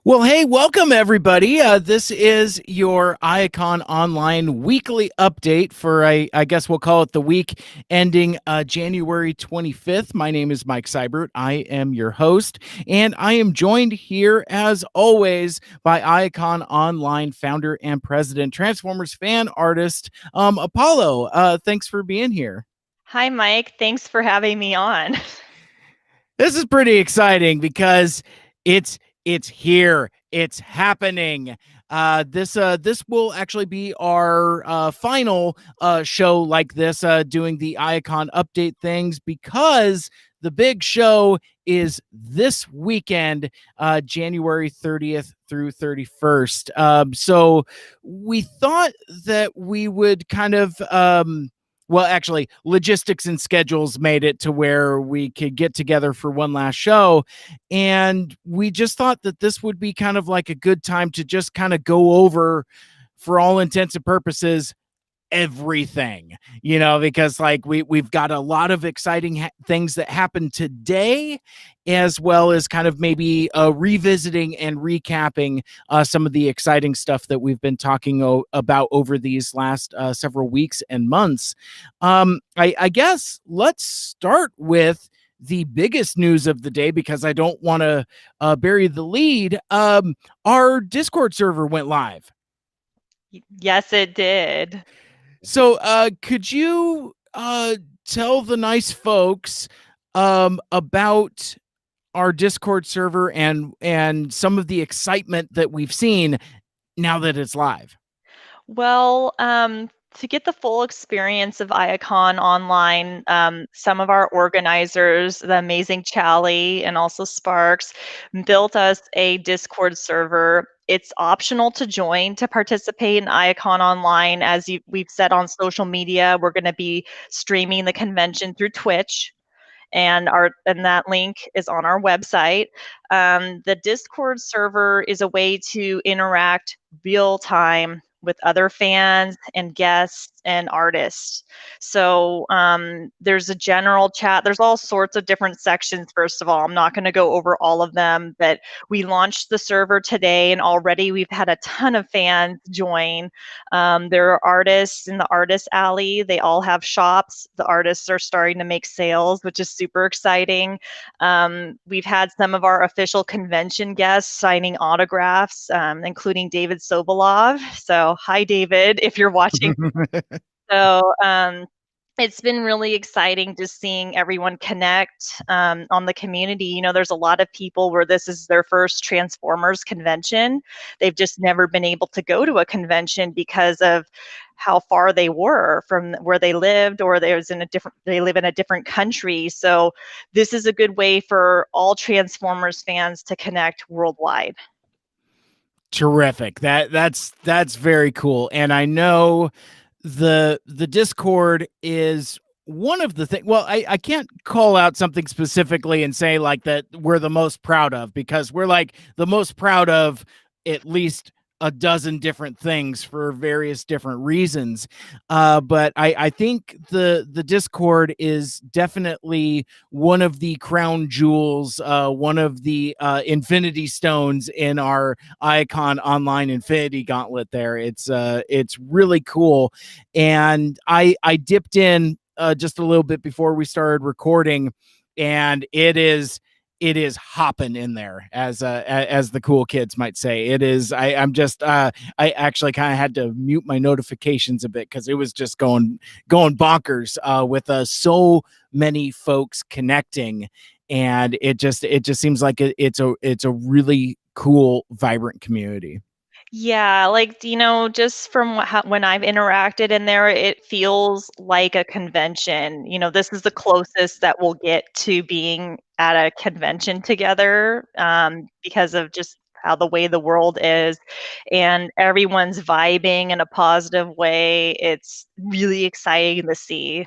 Well, hey, welcome everybody. This is your Icon Online weekly update for, I guess we'll call it the week ending January 25th. My name is Mike Seibert. I am your host, and I am joined here, as always, by Icon Online founder and president, Transformers fan artist, Apollo. Thanks for being here. Hi, Mike. Thanks for having me on. This is pretty exciting because it's here. It's happening. This will actually be our final show like this, doing the Icon update things, because the big show is this weekend, January 30th through 31st. So we thought that we would kind of well, actually, logistics and schedules made it to where we could get together for one last show. And we just thought that this would be kind of like a good time to just kind of go over, for all intents and purposes, everything, because like we've got a lot of exciting things that happened today, as well as kind of maybe revisiting and recapping some of the exciting stuff that we've been talking about over these last several weeks and months. I guess let's start with the biggest news of the day, because I don't want to bury the lead. Our Discord server went live. Yes, it did. So, could you tell the nice folks about our Discord server and some of the excitement that we've seen now that it's live? Well, to get the full experience of Icon Online, some of our organizers, the amazing Chally and also Sparks, built us a Discord server. It's optional to join to participate in Icon Online. We've said on social media, we're going to be streaming the convention through Twitch. And that link is on our website. The Discord server is a way to interact real time with other fans and guests and artists. So there's a general chat. There's all sorts of different sections. First of all, I'm not going to go over all of them, but we launched the server today, and already we've had a ton of fans join. There are artists in the artist alley. They all have shops. The artists are starting to make sales, which is super exciting. We've had some of our official convention guests signing autographs, including David Sobolov. So hi, David, if you're watching. So it's been really exciting just seeing everyone connect on the community. There's a lot of people where this is their first Transformers convention. They've just never been able to go to a convention because of how far they were from where they lived, or they live in a different country. So this is a good way for all Transformers fans to connect worldwide. Terrific. That's very cool. And I know the Discord is one of the things. Well, I can't call out something specifically and say like that we're the most proud of, because we're like the most proud of at least a dozen different things for various different reasons. But I think the Discord is definitely one of the crown jewels, one of the infinity stones in our Icon Online Infinity Gauntlet there. It's really cool. And I dipped in just a little bit before we started recording, and it is hopping in there, as the cool kids might say. It is. I'm just I actually kind of had to mute my notifications a bit, because it was just going bonkers with so many folks connecting, and it just seems like it's a really cool, vibrant community. Yeah, like, just from when I've interacted in there, it feels like a convention. This is the closest that we'll get to being at a convention together, because of just how the way the world is, and everyone's vibing in a positive way. It's really exciting to see.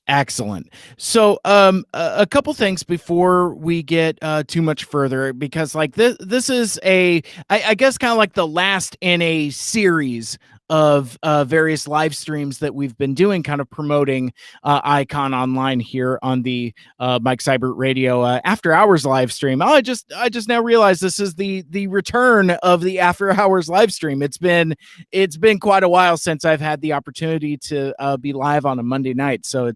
Excellent. So, a couple things before we get too much further, because like this is I guess kind of like the last in a series of various live streams that we've been doing, kind of promoting Icon Online here on the Mike Seibert Radio After Hours live stream. Oh, I just now realized this is the return of the After Hours live stream. It's been quite a while since I've had the opportunity to be live on a Monday night, so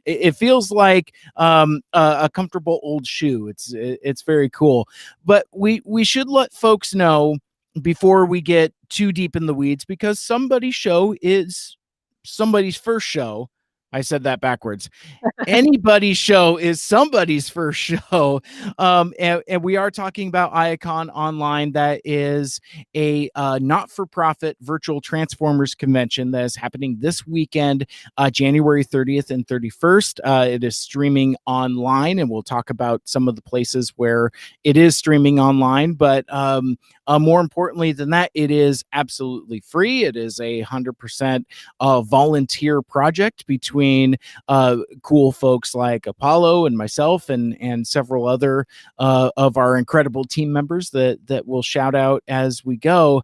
it feels like a comfortable old shoe. It's very cool, but we should let folks know before we get too deep in the weeds, because somebody's show is somebody's first show. I said that backwards. Anybody's show is somebody's first show. And we are talking about Iacon Online. That is a not-for-profit virtual Transformers convention that is happening this weekend, January 30th and 31st. It is streaming online, and we'll talk about some of the places where it is streaming online. But more importantly than that, it is absolutely free. It is 100% volunteer project between cool folks like Apollo and myself and several other of our incredible team members that we'll shout out as we go.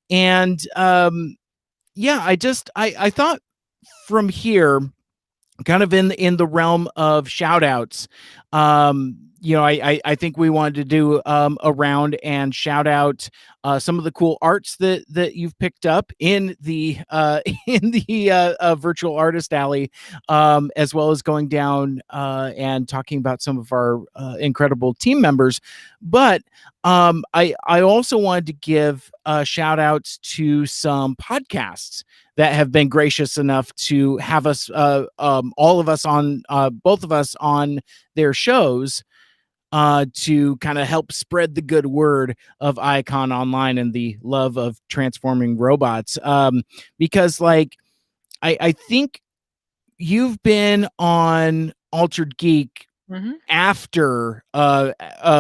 And yeah, I thought from here, kind of in the realm of shout outs, I think we wanted to do a round and shout out some of the cool arts that you've picked up in the in the virtual artist alley, as well as going down and talking about some of our incredible team members. But I also wanted to give shout outs to some podcasts that have been gracious enough to have us, all of us on, both of us on their shows, to kind of help spread the good word of Icon Online and the love of transforming robots. Because like, I think you've been on Altered Geek after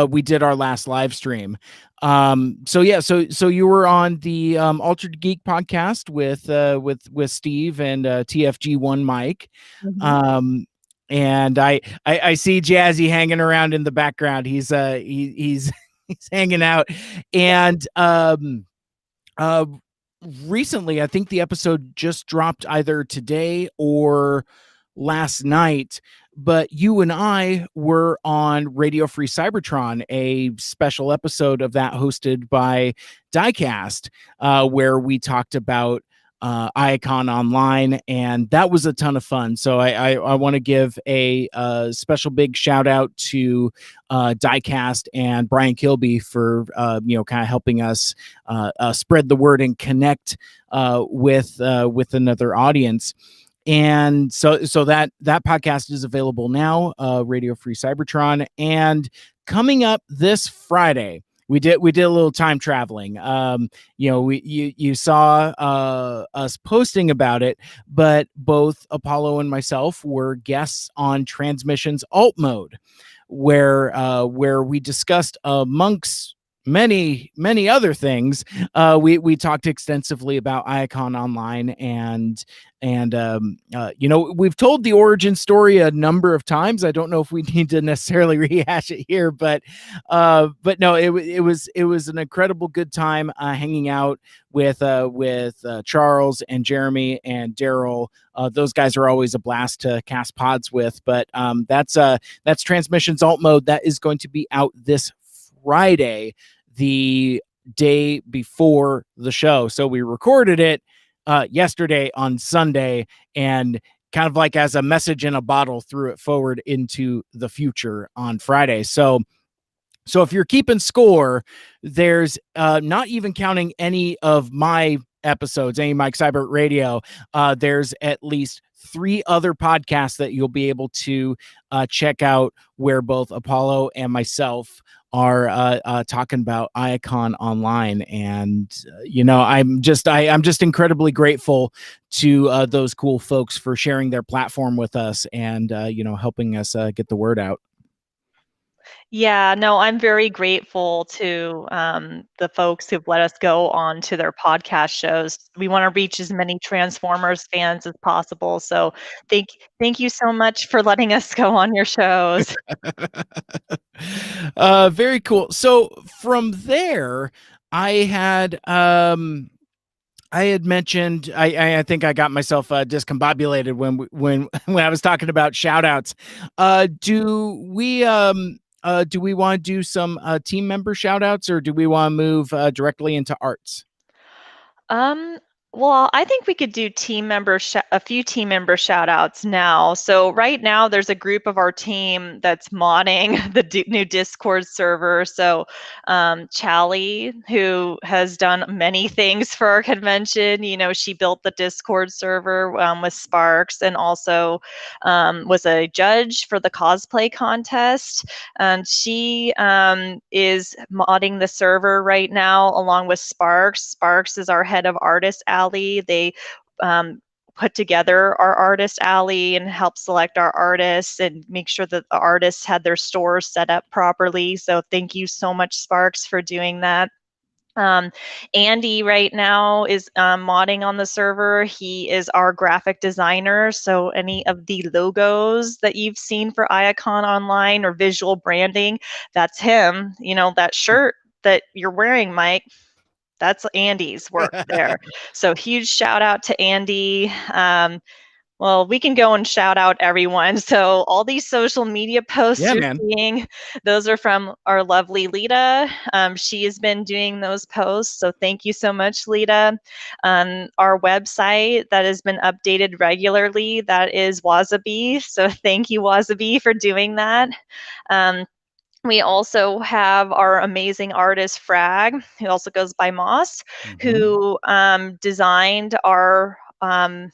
we did our last live stream. So yeah, so you were on the Altered Geek podcast with Steve and TFG1 Mike. And I see Jazzy hanging around in the background. He's he's hanging out. And recently, I think the episode just dropped either today or last night, but you and I were on Radio Free Cybertron, a special episode of that hosted by Diecast, where we talked about Icon Online, and that was a ton of fun. So I want to give a special big shout out to Diecast and Brian Kilby for kind of helping us spread the word and connect with another audience. And so that podcast is available now, Radio Free Cybertron. And coming up this Friday, we did a little time traveling. You saw us posting about it, but both Apollo and myself were guests on Transmission's Alt Mode, where we discussed, amongst many other things, we talked extensively about Icon Online, and we've told the origin story a number of times. I don't know if we need to necessarily rehash it here, but no, it was an incredible good time hanging out with Charles and Jeremy and Daryl. Those guys are always a blast to cast pods with. But that's Transmission's Alt Mode. That is going to be out this Friday, the day before the show. So we recorded it yesterday on Sunday, and kind of like as a message in a bottle, threw it forward into the future on Friday. So if you're keeping score, there's not even counting any of my episodes, any Mike Seibert Radio, there's at least 3 other podcasts that you'll be able to check out, where both Apollo and myself are talking about Icon Online. And I'm just incredibly grateful to those cool folks for sharing their platform with us and helping us get the word out. Yeah, no, I'm very grateful to the folks who've let us go on to their podcast shows. We want to reach as many Transformers fans as possible. So thank thank you so much for letting us go on your shows. Very cool. So from there, I had I had mentioned I think I got myself discombobulated when when I was talking about shout outs. Do we want to do some team member shout outs, or do we want to move directly into arts? Um, well, I think we could do a few team member shout outs now. So right now there's a group of our team that's modding the new Discord server. So Chally, who has done many things for our convention, she built the Discord server with Sparks, and also was a judge for the cosplay contest. And she is modding the server right now along with Sparks. Sparks is our head of Artist Alley. They um, put together our Artist Alley and help select our artists and make sure that the artists had their stores set up properly. So thank you so much, Sparks, for doing that. Um, Andy right now is modding on the server. He is our graphic designer. So any of the logos that you've seen for Iacon online or visual branding, that's him. That shirt that you're wearing, Mike, that's Andy's work there. So huge shout out to Andy. Well, we can go and shout out everyone. So all these social media posts Yeah, you're man. seeing, those are from our lovely Lita. She has been doing those posts. So thank you so much, Lita. Our website that has been updated regularly, that is Wasabi. So thank you, Wasabi, for doing that. Um, we also have our amazing artist Frag, who also goes by Moss, Mhm. who designed our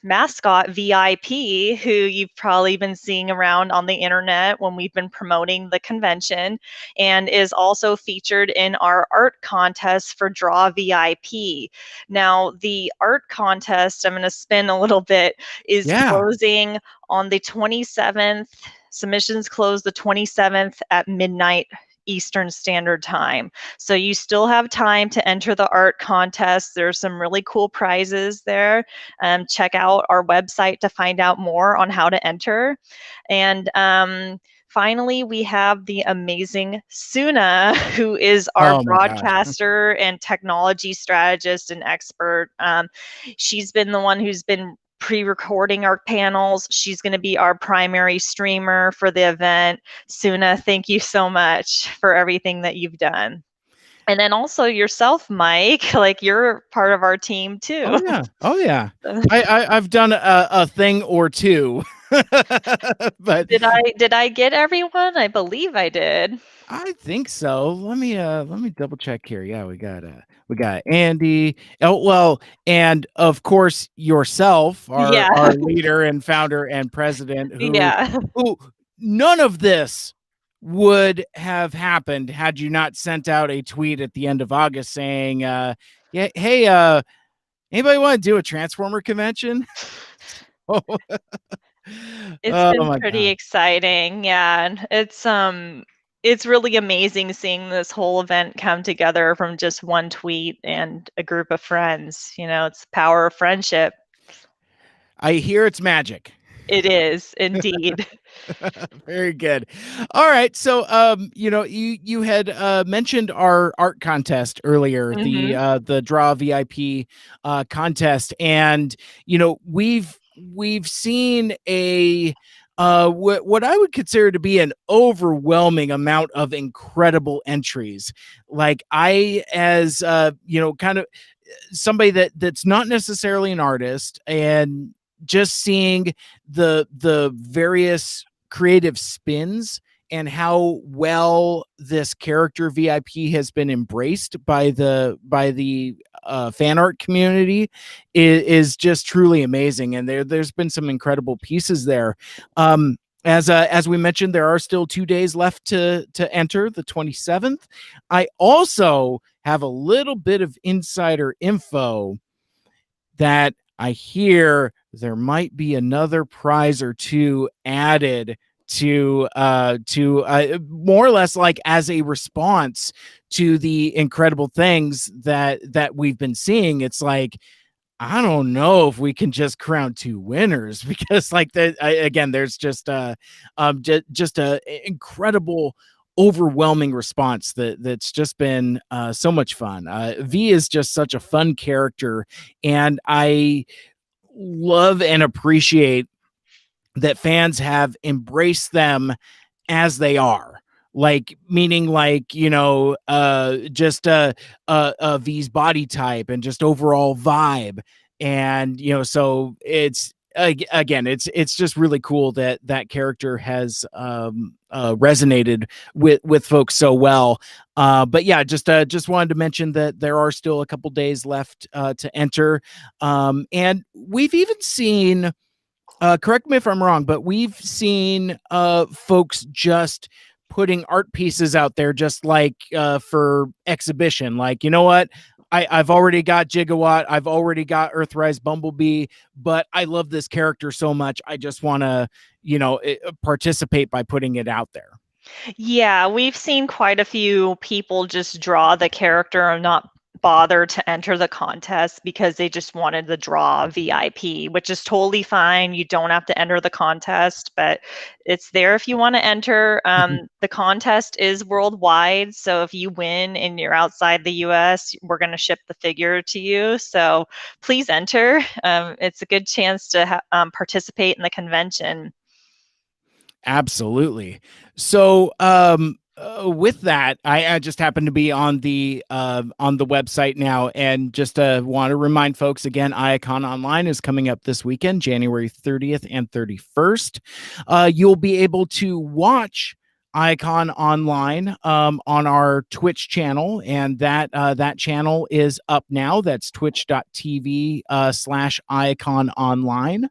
mascot VIP, who you've probably been seeing around on the internet when we've been promoting the convention, and is also featured in our art contest for Draw VIP. Now, the art contest, I'm going to spin a little bit, is Yeah. closing on the 27th. Submissions close the 27th at midnight Eastern Standard Time. So you still have time to enter the art contest. There's some really cool prizes there. Check out our website to find out more on how to enter. And finally, we have the amazing Suna, who is our Oh my gosh. broadcaster and technology strategist and expert. She's been the one who's been pre-recording our panels. She's going to be our primary streamer for the event. Suna, thank you so much for everything that you've done. And then also yourself, Mike, like you're part of our team Oh too. yeah. Oh yeah. I've done a thing or two, but Did I get everyone? I believe I did. I think so. Let me double check here. Yeah, we got Andy. Oh well, and of course yourself, Yeah. our leader and founder and president, Yeah. who none of this would have happened had you not sent out a tweet at the end of August saying, yeah, hey, anybody want to do a Transformer convention? Oh, It's oh been my pretty god. exciting. Yeah. And it's really amazing seeing this whole event come together from just one tweet and a group of friends. It's the power of friendship. I hear it's magic. It is indeed. Very good. All right. So you had mentioned our art contest earlier, Hmm. the Draw VIP contest, and we've seen a what I would consider to be an overwhelming amount of incredible entries. Like I, as kind of somebody that's not necessarily an artist, and just seeing the various creative spins and how well this character VIP has been embraced by the fan art community is just truly amazing. And there's been some incredible pieces there. As we mentioned, there are still 2 days left to enter, the 27th. I also have a little bit of insider info that I hear there might be another prize or two added to more or less like as a response to the incredible things that we've been seeing. It's like, I don't know if we can just crown two winners because like again, there's just a incredible overwhelming response that's just been so much fun. V is just such a fun character, and I love and appreciate that fans have embraced them as they are, like meaning like, just V's body type and just overall vibe. And so it's again, it's just really cool that that character has resonated with folks so well. But yeah, just wanted to mention that there are still a couple days left to enter. And we've even seen, correct me if I'm wrong, but we've seen folks just putting art pieces out there just like for exhibition. Like, you know what? I've already got Gigawatt. I've already got Earthrise Bumblebee, but I love this character so much. I just want to, participate by putting it out there. Yeah, we've seen quite a few people just draw the character and not bother to enter the contest because they just wanted to draw VIP, which is totally fine. You don't have to enter the contest, but it's there if you want to enter. The contest is worldwide, so if you win and you're outside the US, we're going to ship the figure to you. So please enter. It's a good chance to participate in the convention. Absolutely. So, with that, I just happen to be on the website now, and just want to remind folks again, Icon Online is coming up this weekend, January 30th and 31st. You'll be able to watch Icon Online on our Twitch channel, and that channel is up now. That's twitch.tv /Icon Online.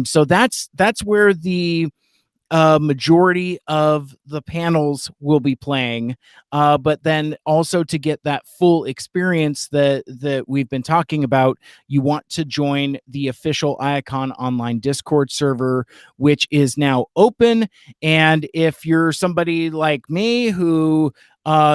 So that's where the majority of the panels will be playing, but then also to get that full experience that we've been talking about, you want to join the official Icon Online Discord server, which is now open. And if you're somebody like me who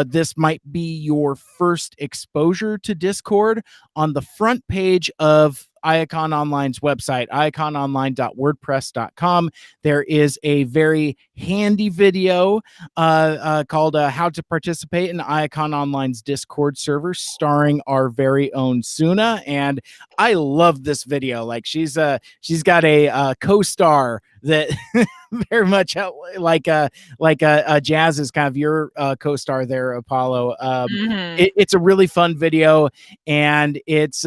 this might be your first exposure to Discord, on the front page of Icon Online's website, icononline.wordpress.com, there is a very handy video called How to Participate in Icon Online's Discord server, starring our very own Suna. And I love this video. Like, she's got a co-star that very much like Jazz is kind of your co-star there, Apollo. It's a really fun video, and it's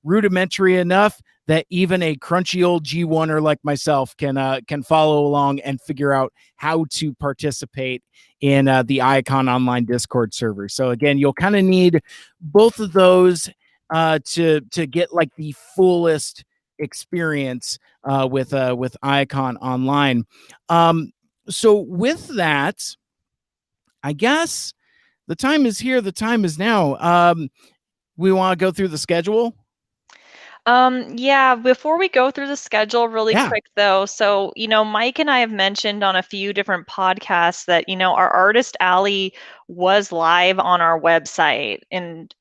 rudimentary enough that even a crunchy old G1er like myself can follow along and figure out how to participate in the Icon Online Discord server. So again, you'll kind of need both of those to get like the fullest experience with Icon Online. So with that, I guess the time is here. The time is now. We want to go through the schedule. Yeah, before we go through the schedule really Yeah. quick though, so, Mike and I have mentioned on a few different podcasts that, our artist alley was live on our website, and,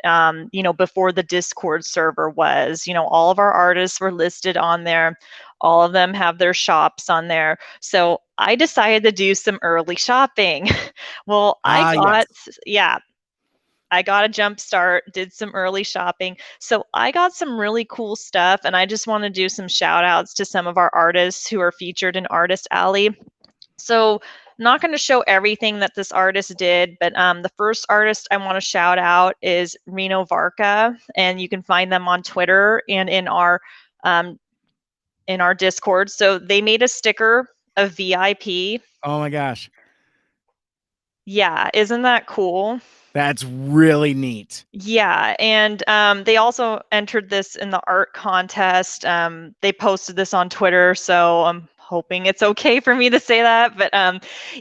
before the Discord server was, all of our artists were listed on there. All of them have their shops on there. So I decided to do some early shopping. Well, Yes. I got a jump start, did some early shopping. So I got some really cool stuff, and I just want to do some shout outs to some of our artists who are featured in Artist Alley. So I'm not going to show everything that this artist did, but the first artist I want to shout out is Reno Varka, and you can find them on Twitter and in our Discord. So they made a sticker of VIP. Oh my gosh. Yeah, isn't that cool? That's really neat. Yeah, and they also entered this in the art contest. They posted this on Twitter, so I'm hoping it's okay for me to say that. But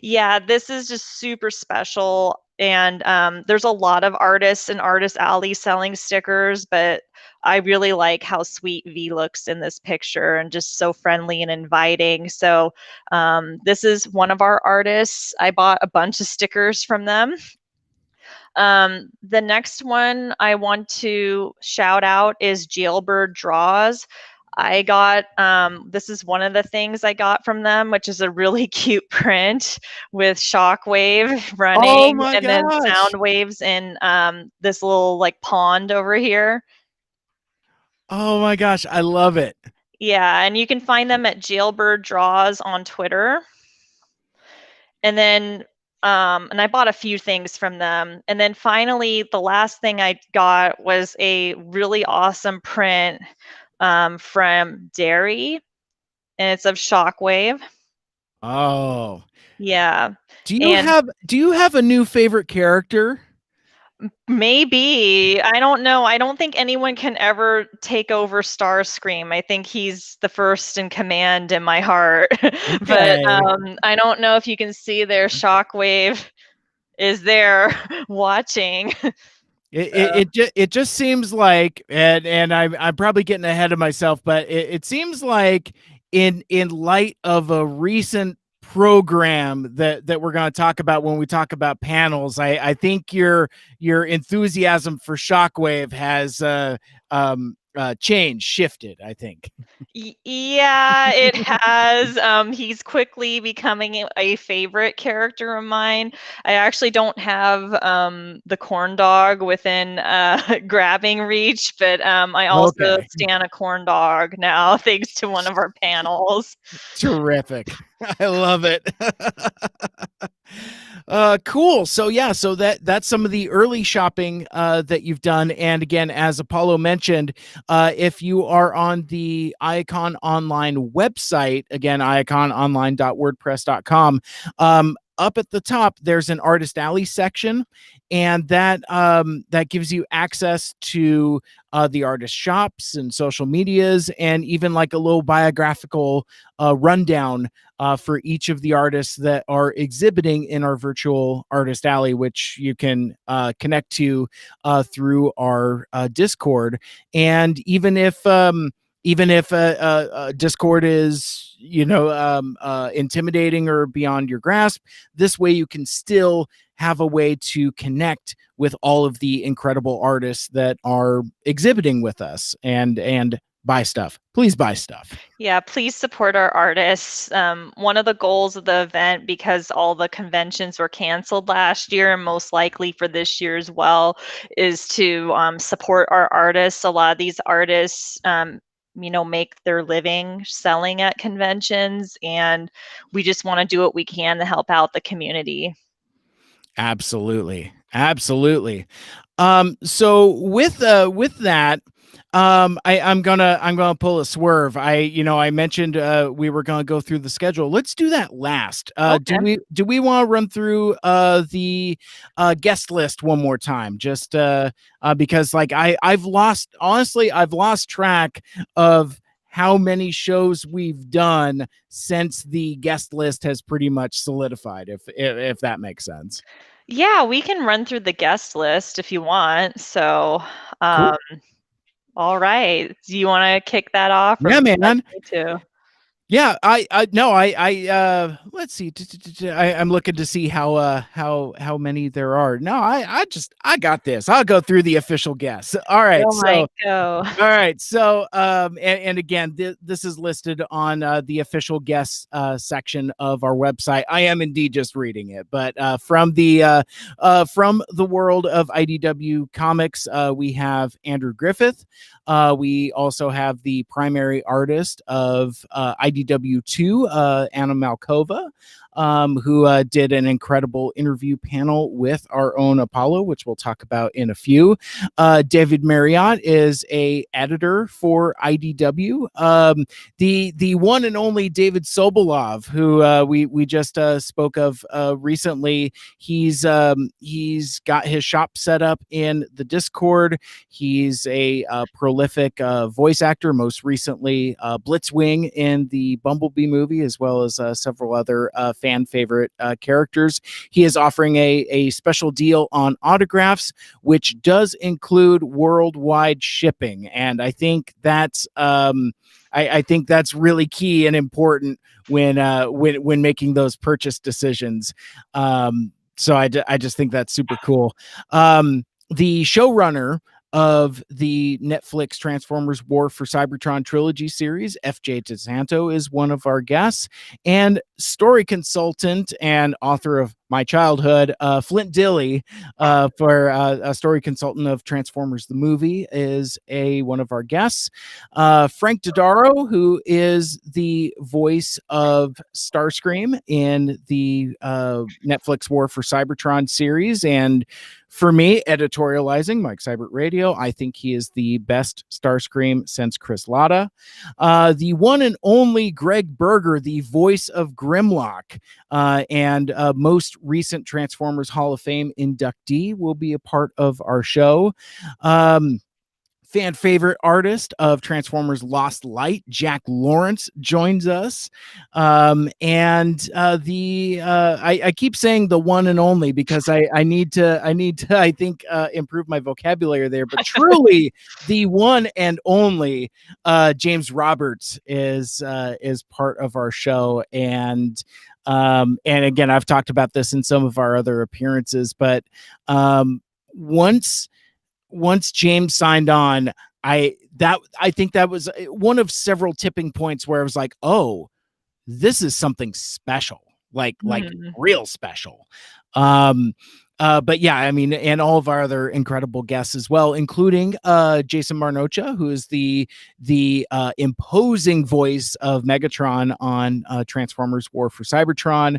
yeah, this is just super special. And there's a lot of artists in Artist Alley selling stickers, but I really like how sweet V looks in this picture and just so friendly and inviting. So this is one of our artists. I bought a bunch of stickers from them. The next one I want to shout out is Jailbird Draws. I got, this is one of the things I got from them, which is a really cute print with Shockwave Oh running my and then gosh. sound waves in this little like pond over here. Oh my gosh. I love it. Yeah, and you can find them at Jailbird Draws on Twitter. And then and I bought a few things from them. And then finally, the last thing I got was a really awesome print from Dairy, and it's of Shockwave. Oh. Yeah. Do you And have a new favorite character? maybe, I don't know. I don't think anyone can ever take over Starscream. I think he's the first in command in my heart. But Okay. I don't know if you can see there, Shockwave is there watching. So, It just seems like, and I'm probably getting ahead of myself, but it seems like in light of a recent program that we're going to talk about when we talk about panels, I think your enthusiasm for Shockwave has changed, shifted, I think. yeah, it has. He's quickly becoming a favorite character of mine. I actually don't have the corn dog within grabbing reach, but I also Okay. stand a corn dog now, thanks to one of our panels. Terrific. I love it. Cool. So yeah, so that's some of the early shopping that you've done. And again, as Apollo mentioned, if you are on the Icon Online website, again, icononline.wordpress.com, up at the top, there's an Artist Alley section, and that gives you access to the artist shops and social medias, and even like a little biographical rundown for each of the artists that are exhibiting in our virtual Artist Alley, which you can connect to through our Discord. And even if Discord is intimidating or beyond your grasp, this way you can still have a way to connect with all of the incredible artists that are exhibiting with us and buy stuff. Please buy stuff. Yeah, please support our artists. One of the goals of the event, because all the conventions were canceled last year and most likely for this year as well, is to support our artists. A lot of these artists make their living selling at conventions, and we just want to do what we can to help out the community. Absolutely. Absolutely. So with that, I'm gonna pull a swerve. I mentioned we were gonna go through the schedule. Let's do that last. Okay. Do we want to run through the guest list one more time? Just because like I've lost track of how many shows we've done since the guest list has pretty much solidified, if that makes sense. Yeah, we can run through the guest list if you want. So, Cool. um, all right. Do you want to kick that off, or Yeah, would you like man. me to? Yeah, let's see. I'm looking to see how many there are. No, I got this. I'll go through the official guess. All right. Oh my, So go. all right. So, and again, this is listed on the official guests section of our website. I am indeed just reading it, but from the world of IDW comics, we have Andrew Griffith. We also have the primary artist of IDW2, Anna Malkova, who did an incredible interview panel with our own Apollo, which we'll talk about in a few. David Marriott is a editor for IDW. The one and only David Sobolov, who we just spoke of recently. He's got his shop set up in the Discord. He's a prolific voice actor, most recently Blitzwing in the the Bumblebee movie, as well as several other fan favorite characters. He is offering a special deal on autographs, which does include worldwide shipping. And I think that's I think that's really key and important when making those purchase decisions. So I just think that's super cool. The showrunner of the Netflix Transformers War for Cybertron trilogy series, F.J. DeSanto, is one of our guests, and story consultant and author of my childhood, Flint Dilley, for a story consultant of Transformers the movie, is one of our guests. Frank Dodaro, who is the voice of Starscream in the Netflix War for Cybertron series, and for me, editorializing Mike Cybert Radio, I think he is the best Starscream since Chris Latta. The one and only Greg Berger, the voice of Grimlock, and most recent Transformers Hall of Fame inductee, will be a part of our show. Fan favorite artist of Transformers Lost Light, Jack Lawrence, joins us. I keep saying the one and only because I need to I think improve my vocabulary there, but truly the one and only James Roberts is part of our show. And again, I've talked about this in some of our other appearances, but once James signed on, I think that was one of several tipping points where I was like, oh, this is something special, like real special. But yeah, I mean, and all of our other incredible guests as well, including Jason Marnocha, who is the imposing voice of Megatron on Transformers War for Cybertron,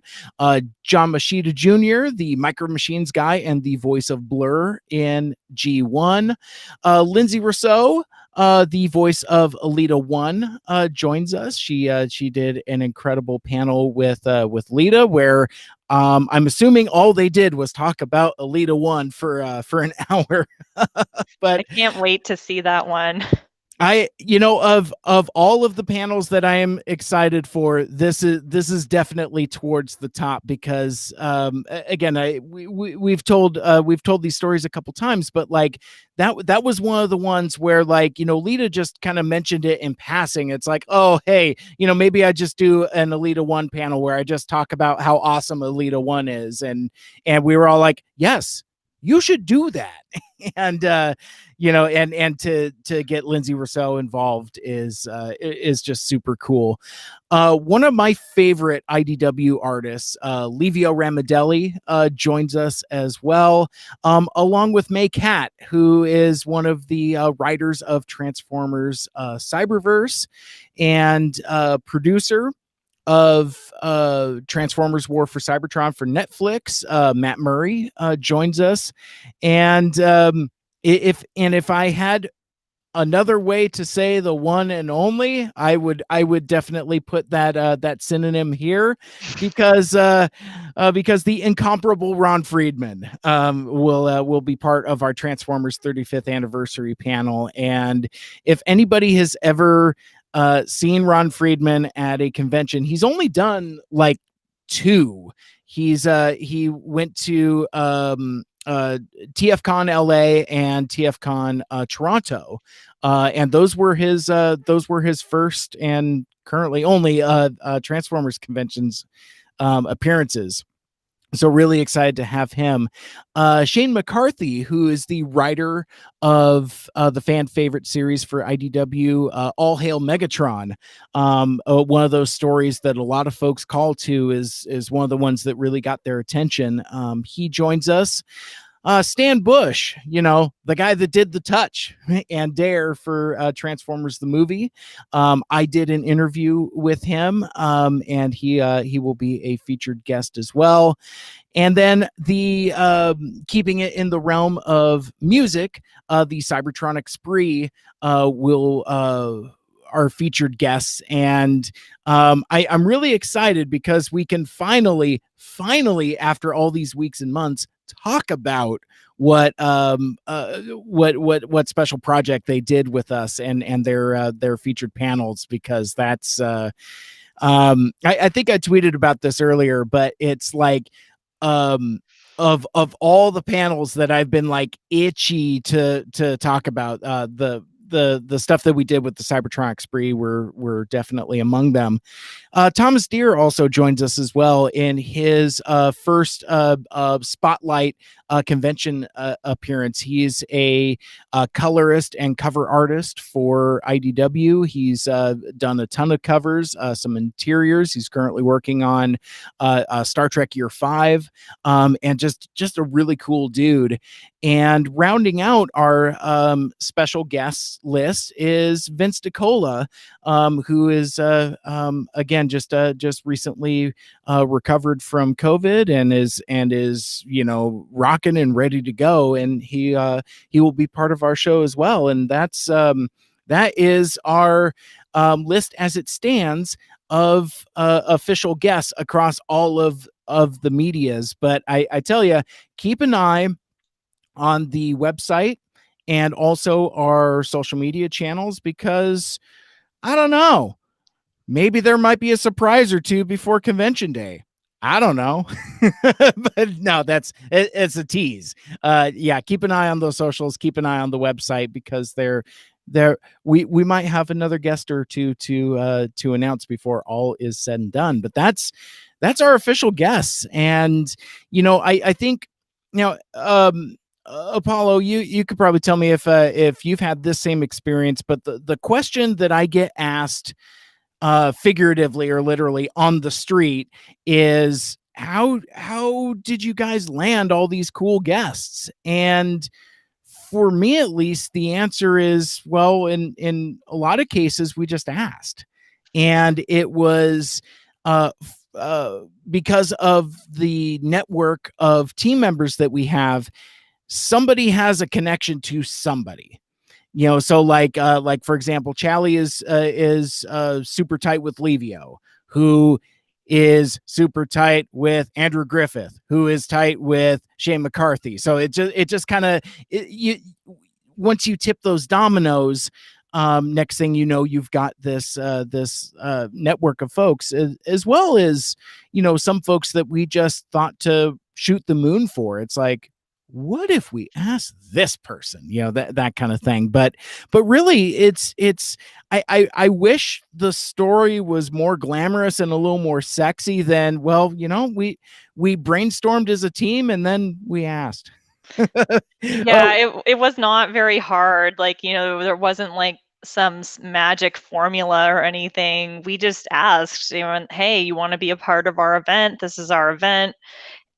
John Machida Jr., the Micro Machines guy and the voice of Blur in G1, Lindsay Rousseau, the voice of Alita 1, joins us. She did an incredible panel with Lita, where I'm assuming all they did was talk about Alita 1 for an hour. But I can't wait to see that one. Of all of the panels that I am excited for, this is definitely towards the top, because again, we've told these stories a couple times, but like that was one of the ones where, like, Lita just kind of mentioned it in passing. It's like, oh, hey, maybe I just do an Alita 1 panel where I just talk about how awesome Alita 1 is, and we were all like, yes, you should do that. And and to get Lindsay Rousseau involved is just super cool. One of my favorite IDW artists, Livio Ramadelli, joins us as well, along with May Cat, who is one of the writers of Transformers Cyberverse and producer of Transformers War for Cybertron for Netflix. Matt Murray joins us, and if I had another way to say the one and only, I would definitely put that synonym here, because the incomparable Ron Friedman will be part of our Transformers 35th anniversary panel. And if anybody has ever seen Ron Friedman at a convention, he's only done like 2. He went to TFCon LA and TFCon Toronto, and those were his first and currently only Transformers conventions appearances. So really excited to have him. Shane McCarthy, who is the writer of the fan favorite series for IDW, All Hail Megatron. One of those stories that a lot of folks call to is one of the ones that really got their attention. He joins us. Stan Bush, the guy that did The Touch and Dare for Transformers the movie. I did an interview with him, and he will be a featured guest as well. And then the keeping it in the realm of music, the Cybertronic Spree are featured guests, and I'm really excited because we can finally, after all these weeks and months, talk about what special project they did with us and their featured panels, because that's I think I tweeted about this earlier, but it's like um of all the panels that I've been like itchy to talk about, the stuff that we did with the Cybertronic spree were definitely among them. Thomas Deere also joins us as well in his first spotlight convention appearance. He's a colorist and cover artist for IDW. He's done a ton of covers, some interiors. He's currently working on Star Trek Year 5, and just a really cool dude. And rounding out our special guest list is Vince DiCola, who is again just recently recovered from COVID and is rocking and ready to go, and he will be part of our show as well. And that is our list as it stands of official guests across all of the medias. But I tell you, keep an eye on the website and also our social media channels, because I don't know, maybe there might be a surprise or two before convention day. I don't know. But no, it's a tease. Yeah, keep an eye on those socials, keep an eye on the website, because we might have another guest or two to announce before all is said and done. But that's our official guests. And I think Apollo, you could probably tell me if you've had this same experience, but the question that I get asked figuratively or literally on the street is, how did you guys land all these cool guests? And for me, at least, the answer is, well, in a lot of cases, we just asked. And it was because of the network of team members that we have. Somebody has a connection to somebody, so like for example, Chally is super tight with Levio, who is super tight with Andrew Griffith, who is tight with Shane McCarthy. So it just kind of, once you tip those dominoes, next thing you know, you've got this network of folks, as well as some folks that we just thought to shoot the moon for. It's like, what if we ask this person, that kind of thing. But really, it's I wish the story was more glamorous and a little more sexy than, well, we brainstormed as a team and then we asked. Yeah, it was not very hard. Like, there wasn't like some magic formula or anything. We just asked, hey, you want to be a part of our event? This is our event.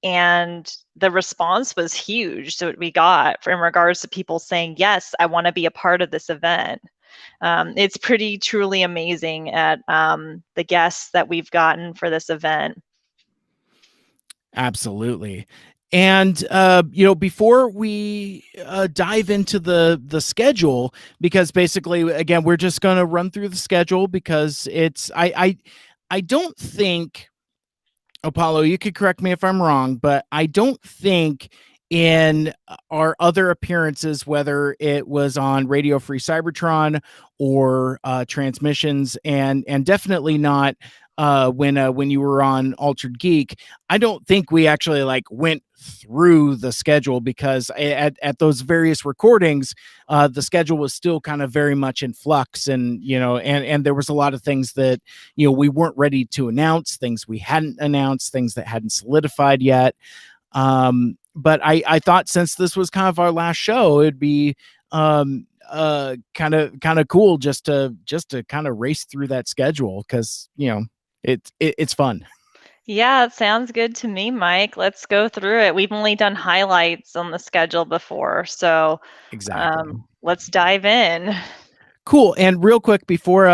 And the response was huge. So we got in regards to people saying, yes, I want to be a part of this event. It's pretty truly amazing at the guests that we've gotten for this event. Absolutely. And before we dive into the schedule, because basically, again, we're just going to run through the schedule, because it's I don't think, Apollo, you could correct me if I'm wrong, but I don't think in our other appearances, whether it was on Radio Free Cybertron or Transmissions, and definitely not when you were on Altered Geek, I don't think we actually went through the schedule, because at those various recordings, the schedule was still kind of very much in flux, and and there was a lot of things that we weren't ready to announce, things we hadn't announced, things that hadn't solidified yet. But I thought, since this was kind of our last show, it'd be kind of cool just to kind of race through that schedule, because it's fun. Yeah, it sounds good to me, Mike. Let's go through it. We've only done highlights on the schedule before, so Exactly. Let's dive in. Cool. And real quick, before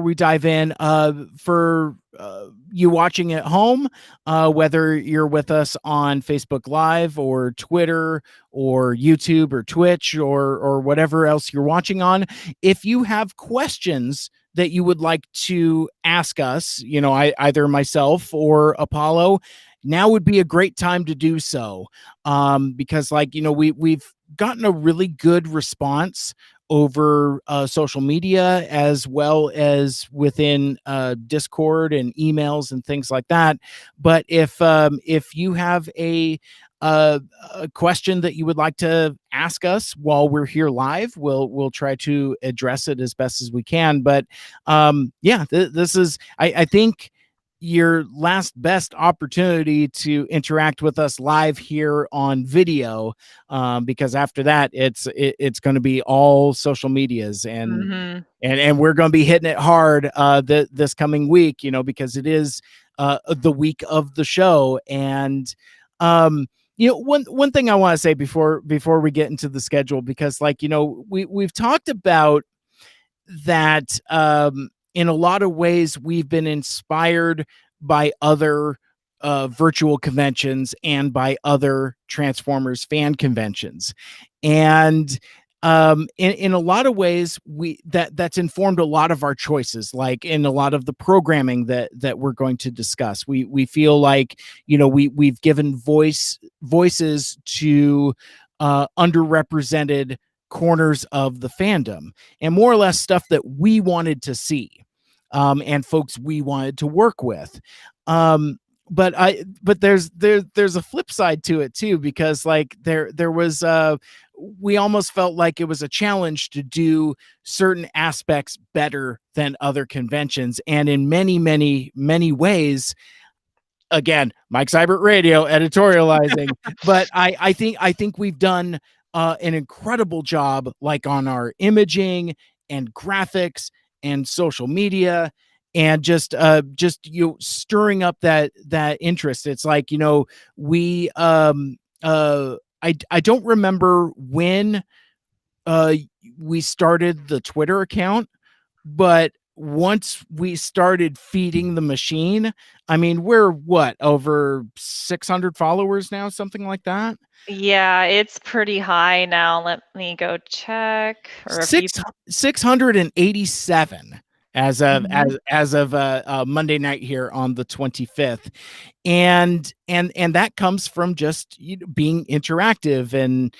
we dive in, for you watching at home, whether you're with us on Facebook Live or Twitter or YouTube or Twitch or whatever else you're watching on, if you have questions that you would like to ask us, either myself or Apollo, now would be a great time to do so, because, like, we've gotten a really good response over social media, as well as within Discord and emails and things like that. But if you have uh, a question that you would like to ask us while we're here live, we'll try to address it as best as we can. But yeah, this is, I think, your last best opportunity to interact with us live here on video, because after that it's going to be all social medias, and Mhm. we're going to be hitting it hard this coming week, because it is the week of the show. And um one thing I want to say before we get into the schedule, because, like, we've talked about that, in a lot of ways we've been inspired by other virtual conventions and by other Transformers fan conventions. And in a lot of ways, that's informed a lot of our choices, like in a lot of the programming that we're going to discuss. We feel like, we've given voices to underrepresented corners of the fandom, and more or less stuff that we wanted to see, and folks we wanted to work with. Um, but there's a flip side to it too, because, like, there was we almost felt like it was a challenge to do certain aspects better than other conventions, and in many ways, again, Mike Seibert Radio editorializing, but I think we've done an incredible job, like on our imaging and graphics and social media, and just stirring up that interest. It's like, we I don't remember when uh we started the Twitter account, but once we started feeding the machine, I mean, we're what, over 600 followers now, something like that? Yeah, it's pretty high now. Let me go check. Or if you 687 as of Mhm. Monday night here on the 25th. And that comes from just, being interactive, and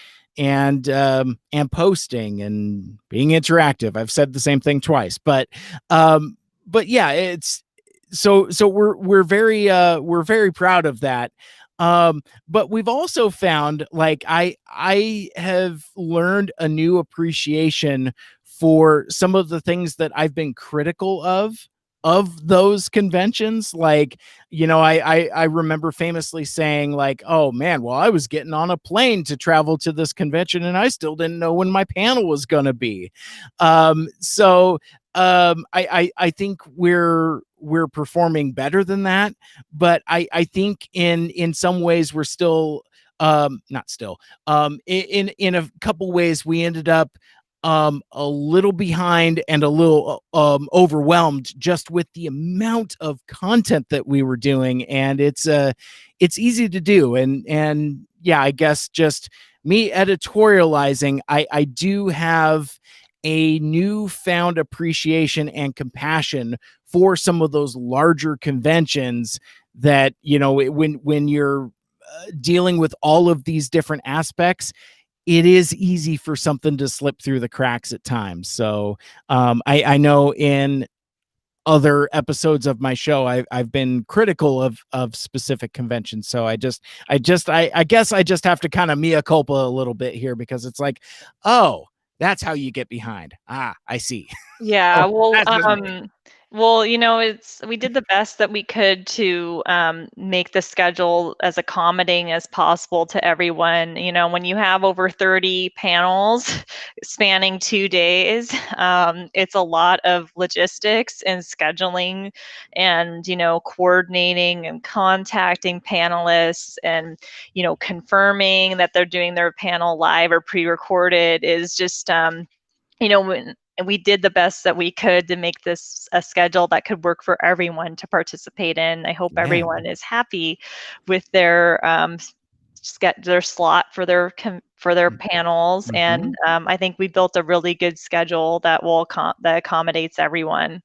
posting and being interactive. I've said the same thing twice, but yeah, it's so we're very proud of that. But we've also found, like, I have learned a new appreciation for some of the things that I've been critical of those conventions. Like, I remember famously saying, like, oh man, well, I was getting on a plane to travel to this convention and I still didn't know when my panel was going to be. So I think we're performing better than that, but I think in some ways we're still, not still, in a couple ways we ended up a little behind and a little overwhelmed just with the amount of content that we were doing. And it's easy to do. And yeah, I guess just me editorializing, I do have a newfound appreciation and compassion for some of those larger conventions, that, when you're dealing with all of these different aspects, it is easy for something to slip through the cracks at times. So I know in other episodes of my show, I've been critical of specific conventions. So I guess I just have to kind of mea culpa a little bit here, because it's like, oh, that's how you get behind. Ah, I see. Yeah, Oh, well, that's just me. it's we did the best that we could to make the schedule as accommodating as possible to everyone. When you have over 30 panels spanning 2 days, it's a lot of logistics and scheduling, and coordinating and contacting panelists, and confirming that they're doing their panel live or pre-recorded is just when and we did the best that we could to make this a schedule that could work for everyone to participate in. I hope Yeah. everyone is happy with their slot for their panels, Mm-hmm. and I think we built a really good schedule that that accommodates everyone.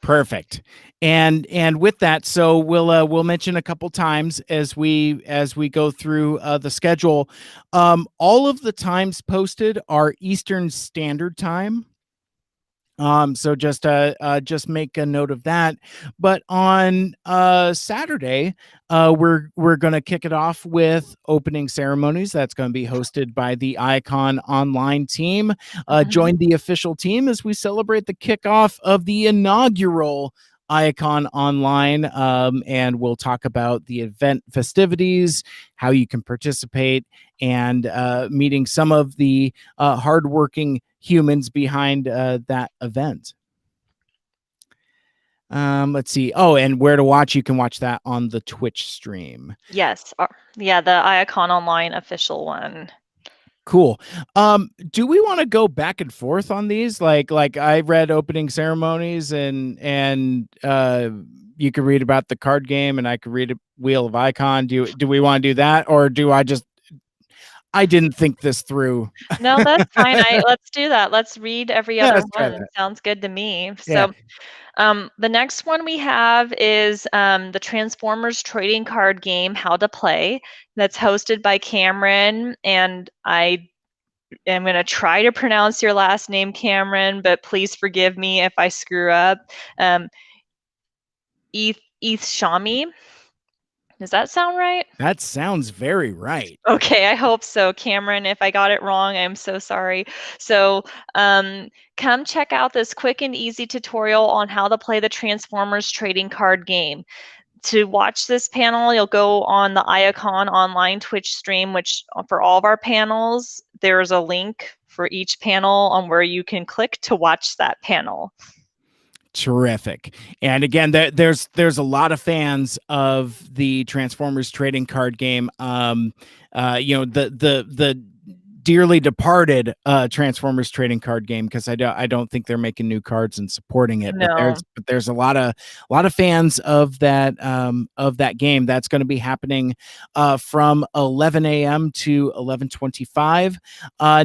Perfect. And with that, so we'll mention a couple times as we go through the schedule. All of the times posted are Eastern Standard Time. So just make a note of that. But on Saturday, we're gonna kick it off with opening ceremonies. That's going to be hosted by the Icon Online team. Mhm. Join the official team as we celebrate the kickoff of the inaugural Icon Online, and we'll talk about the event festivities, how you can participate, and meeting some of the hardworking humans behind that event. Let's see. Oh, and where to watch? You can watch that on the Twitch stream. Yes. Yeah, the Iacon Online official one. Cool. Do we want to go back and forth on these? Like I read opening ceremonies and you could read about the card game and I could read a Wheel of Icon. Do we want to do that, or do I didn't think this through? No, that's fine. Let's do that. Let's read every Yeah, other let's try one. that. Sounds good to me. Yeah. So, the next one we have is the Transformers trading card game, How to Play. That's hosted by Cameron, and I am going to try to pronounce your last name, Cameron, but please forgive me if I screw up. Eth Shami. Does that sound right? That sounds very right. Okay, I hope so, Cameron. If I got it wrong, I'm so sorry. So, come check out this quick and easy tutorial on how to play the Transformers trading card game. To watch this panel, you'll go on the Iacon online Twitch stream, which for all of our panels, there's a link for each panel on where you can click to watch that panel. Terrific. And again, there's a lot of fans of the Transformers trading card game. The dearly departed Transformers trading card game, because I don't think they're making new cards and supporting it. But No. there's a lot of fans of that game. That's going to be happening from 11 a.m. to 11:25.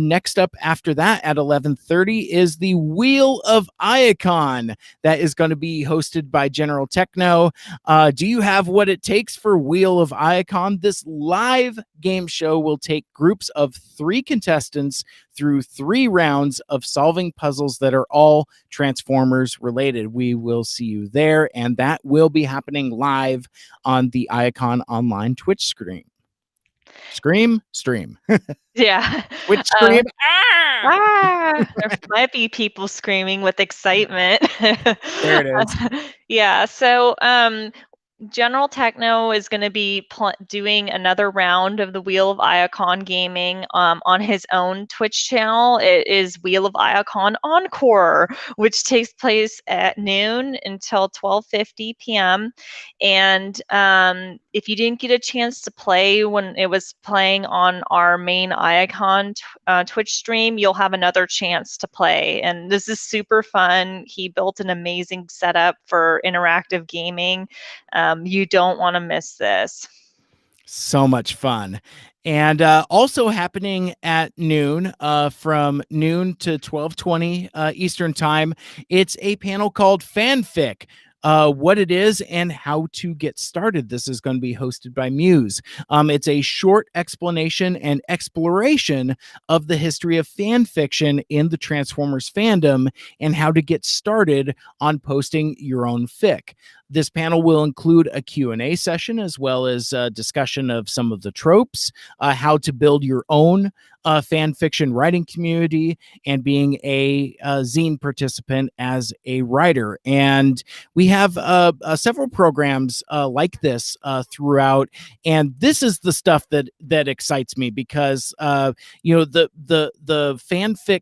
Next up after that at 11:30 is the Wheel of Iacon. That is going to be hosted by General Techno. Do you have what it takes for Wheel of Iacon? This live game show will take groups of 3 contestants through 3 rounds of solving puzzles that are all Transformers related. We will see you there, and that will be happening live on the Iacon Online Twitch stream. Stream. Yeah. Twitch stream. There might be people screaming with excitement. There it is. Yeah. So, General Techno is going to be doing another round of the Wheel of Iacon gaming on his own Twitch channel. It is Wheel of Iacon Encore, which takes place at noon until 12:50 p.m. And if you didn't get a chance to play when it was playing on our main Iacon Twitch stream, you'll have another chance to play. And this is super fun. He built an amazing setup for interactive gaming. You don't want to miss this. So much fun. And also happening at noon, from noon to 12:20 Eastern time, it's a panel called Fanfic. What it is and how to get started. This is going to be hosted by Muse. It's a short explanation and exploration of the history of fan fiction in the Transformers fandom and how to get started on posting your own fic. This panel will include a Q&A session as well as a discussion of some of the tropes, how to build your own fan fiction writing community, and being a zine participant as a writer. And we have several programs like this throughout, and this is the stuff that excites me because the fanfic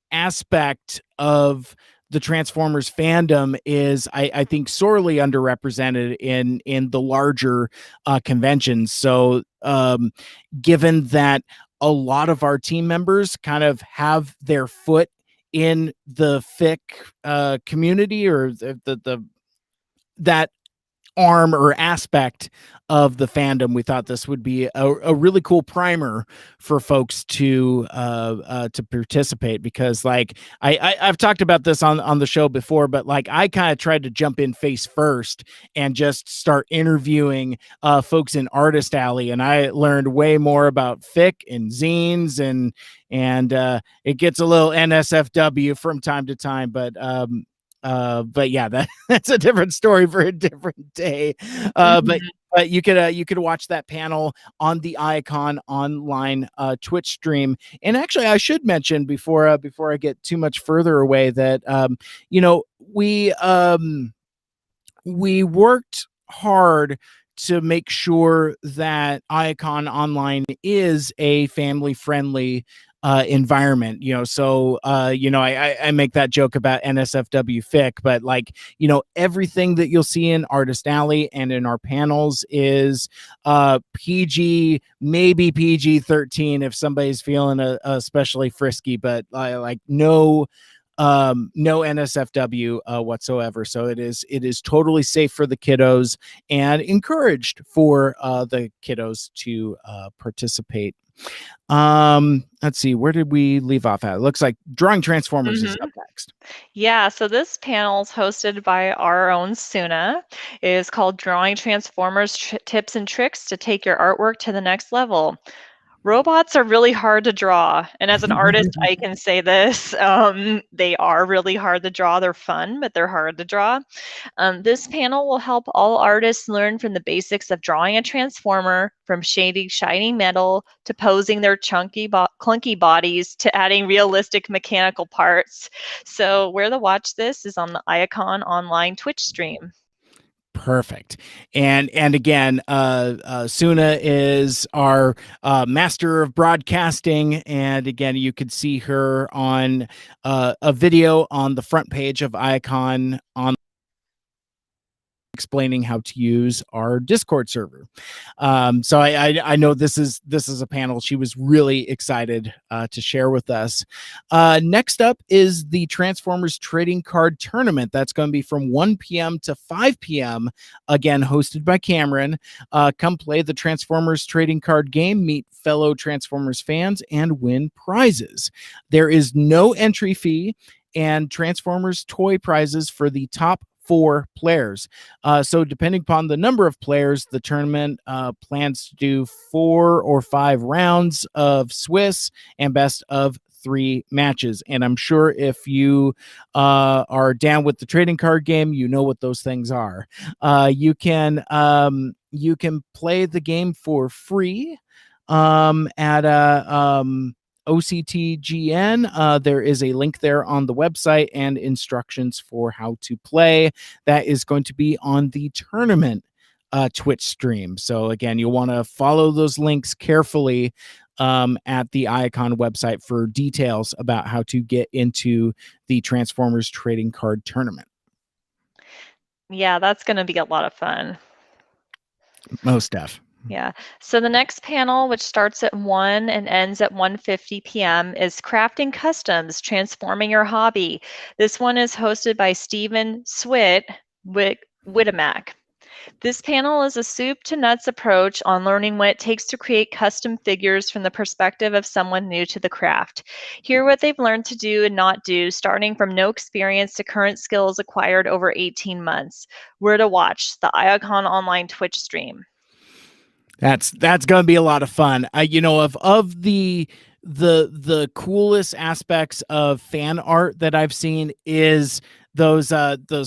aspect of the Transformers fandom is, I think, sorely underrepresented in the larger conventions. So, given that a lot of our team members kind of have their foot in the fic community, or the that arm or aspect of the fandom, we thought this would be a really cool primer for folks to participate, because like I've talked about this on the show before, but like I kind of tried to jump in face first and just start interviewing folks in Artist Alley, and I learned way more about fic and zines, and it gets a little NSFW from time to time, but yeah, that's a different story for a different day. But you could watch that panel on the Icon Online Twitch stream. And actually, I should mention before I get too much further away that you know, we worked hard to make sure that Icon Online is a family friendly environment, you know. So you know, I make that joke about NSFW fic, but like, you know, everything that you'll see in Artist Alley and in our panels is PG, maybe PG-13 if somebody's feeling especially frisky, but like no NSFW whatsoever. So it is totally safe for the kiddos and encouraged for the kiddos to participate. Let's see, where did we leave off at? It looks like Drawing Transformers is up next. Yeah, so this panel is hosted by our own Suna. It is called Drawing Transformers Tips and Tricks to Take Your Artwork to the Next Level. Robots are really hard to draw, and as an artist, I can say this. They are really hard to draw. They're fun, but they're hard to draw. This panel will help all artists learn from the basics of drawing a transformer, from shading shiny metal to posing their clunky bodies to adding realistic mechanical parts. So where to watch this is on the Icon Online Twitch stream. Perfect. And again, Suna is our master of broadcasting, and again, you could see her on a video on the front page of Icon on explaining how to use our Discord server. So I know this is a panel she was really excited to share with us. Next up is the Transformers Trading Card Tournament. That's going to be from 1 p.m. to 5 p.m. Again, hosted by Cameron. Come play the Transformers Trading Card game, meet fellow Transformers fans, and win prizes. There is no entry fee and Transformers toy prizes for the top 4 players. So depending upon the number of players, the tournament plans to do 4 or 5 rounds of Swiss and best of 3 matches. And I'm sure if you are down with the trading card game, you know what those things are. You can play the game for free at a OCTGN. There is a link there on the website and instructions for how to play. That is going to be on the tournament Twitch stream. So again, you'll want to follow those links carefully at the Icon website for details about how to get into the Transformers Trading Card Tournament. Yeah, that's going to be a lot of fun. Most def. Yeah. So the next panel, which starts at 1 and ends at 1:50 p.m., is Crafting Customs, Transforming Your Hobby. This one is hosted by Stephen Wittemack. This panel is a soup to nuts approach on learning what it takes to create custom figures from the perspective of someone new to the craft. Hear what they've learned to do and not do, starting from no experience to current skills acquired over 18 months. Where to watch? The Icon Online Twitch stream. That's going to be a lot of fun. You know, of the coolest aspects of fan art that I've seen is those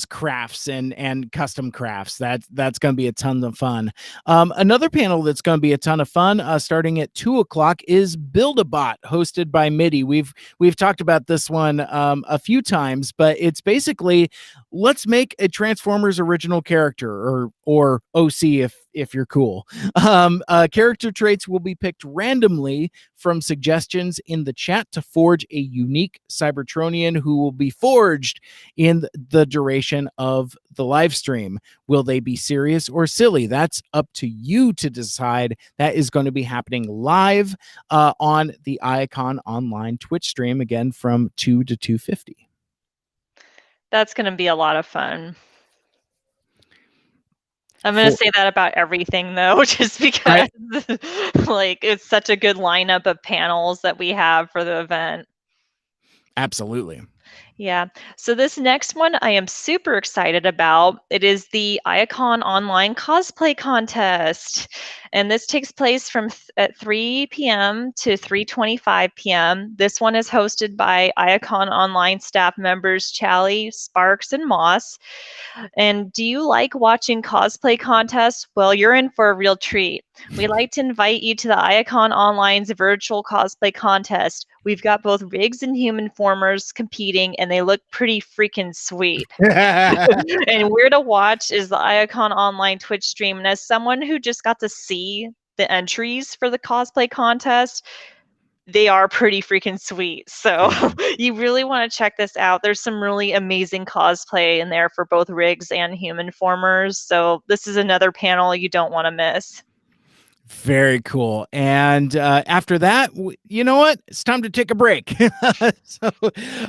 crafts and custom crafts. That's going to be a ton of fun. Another panel that's going to be a ton of fun, starting at 2:00, is Build-A-Bot, hosted by MIDI. We've talked about this one a few times, but it's basically, let's make a Transformers original character, or OC if you're cool. Character traits will be picked randomly from suggestions in the chat to forge a unique Cybertronian who will be forged in the duration of the live stream. Will they be serious or silly? That's up to you to decide. That is going to be happening live on the Icon Online Twitch stream, again from 2 to 2:50. That's going to be a lot of fun. I'm gonna say that about everything though, just because Right. like it's such a good lineup of panels that we have for the event. Absolutely. Yeah. So this next one I am super excited about. It is the Icon Online Cosplay Contest. And this takes place at 3 p.m. to 3:25 p.m. This one is hosted by Icon Online staff members Chally, Sparks, and Moss. And do you like watching cosplay contests? Well, you're in for a real treat. We like to invite you to the Icon Online's virtual cosplay contest. We've got both rigs and human formers competing, and they look pretty freaking sweet. And where to watch is the Icon Online Twitch stream. And as someone who just got to see the entries for the cosplay contest, they are pretty freaking sweet. So Yeah. you really want to check this out. There's some really amazing cosplay in there for both rigs and human formers. So this is another panel you don't want to miss. Very cool. And after that, you know what? It's time to take a break. So,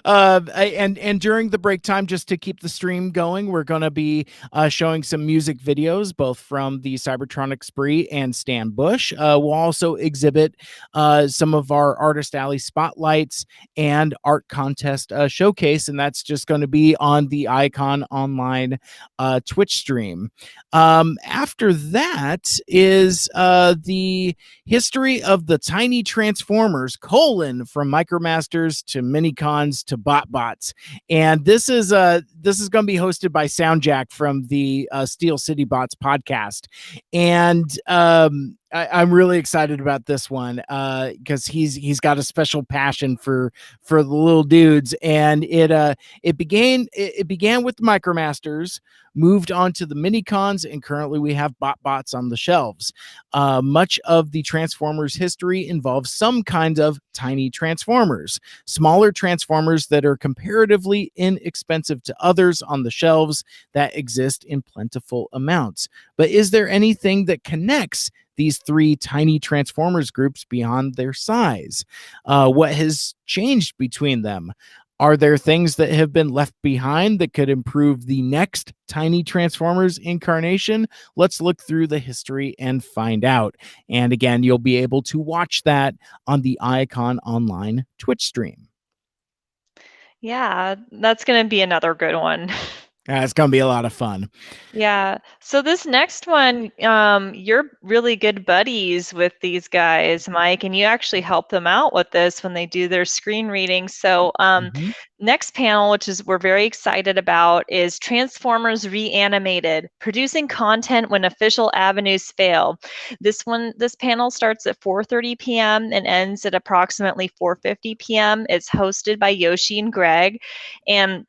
and during the break time, just to keep the stream going, we're going to be showing some music videos, both from the Cybertronic Spree and Stan Bush. We'll also exhibit some of our Artist Alley spotlights and art contest showcase, and that's just going to be on the Icon Online Twitch stream. After that is the history of the tiny transformers, from Micromasters to Minicons to BotBots. And this is going to be hosted by Soundjack from the Steel City Bots podcast. And I'm really excited about this one because he's got a special passion for the little dudes. And it began with Micromasters, moved on to the Minicons, and currently we have BotBots on the shelves. Much of the Transformers history involves some kind of tiny transformers, smaller transformers that are comparatively inexpensive to others on the shelves that exist in plentiful amounts. But is there anything that connects these three tiny Transformers groups beyond their size? What has changed between them? Are there things that have been left behind that could improve the next tiny Transformers incarnation? Let's look through the history and find out. And again, you'll be able to watch that on the Icon Online Twitch stream. Yeah, that's going to be another good one. It's going to be a lot of fun. Yeah. So this next one, you're really good buddies with these guys, Mike, and you actually help them out with this when they do their screen reading. So Mhm. next panel, which is we're very excited about, is Transformers Reanimated, producing content when official avenues fail. This panel starts at 4:30 p.m. and ends at approximately 4:50 p.m. It's hosted by Yoshi and Greg, and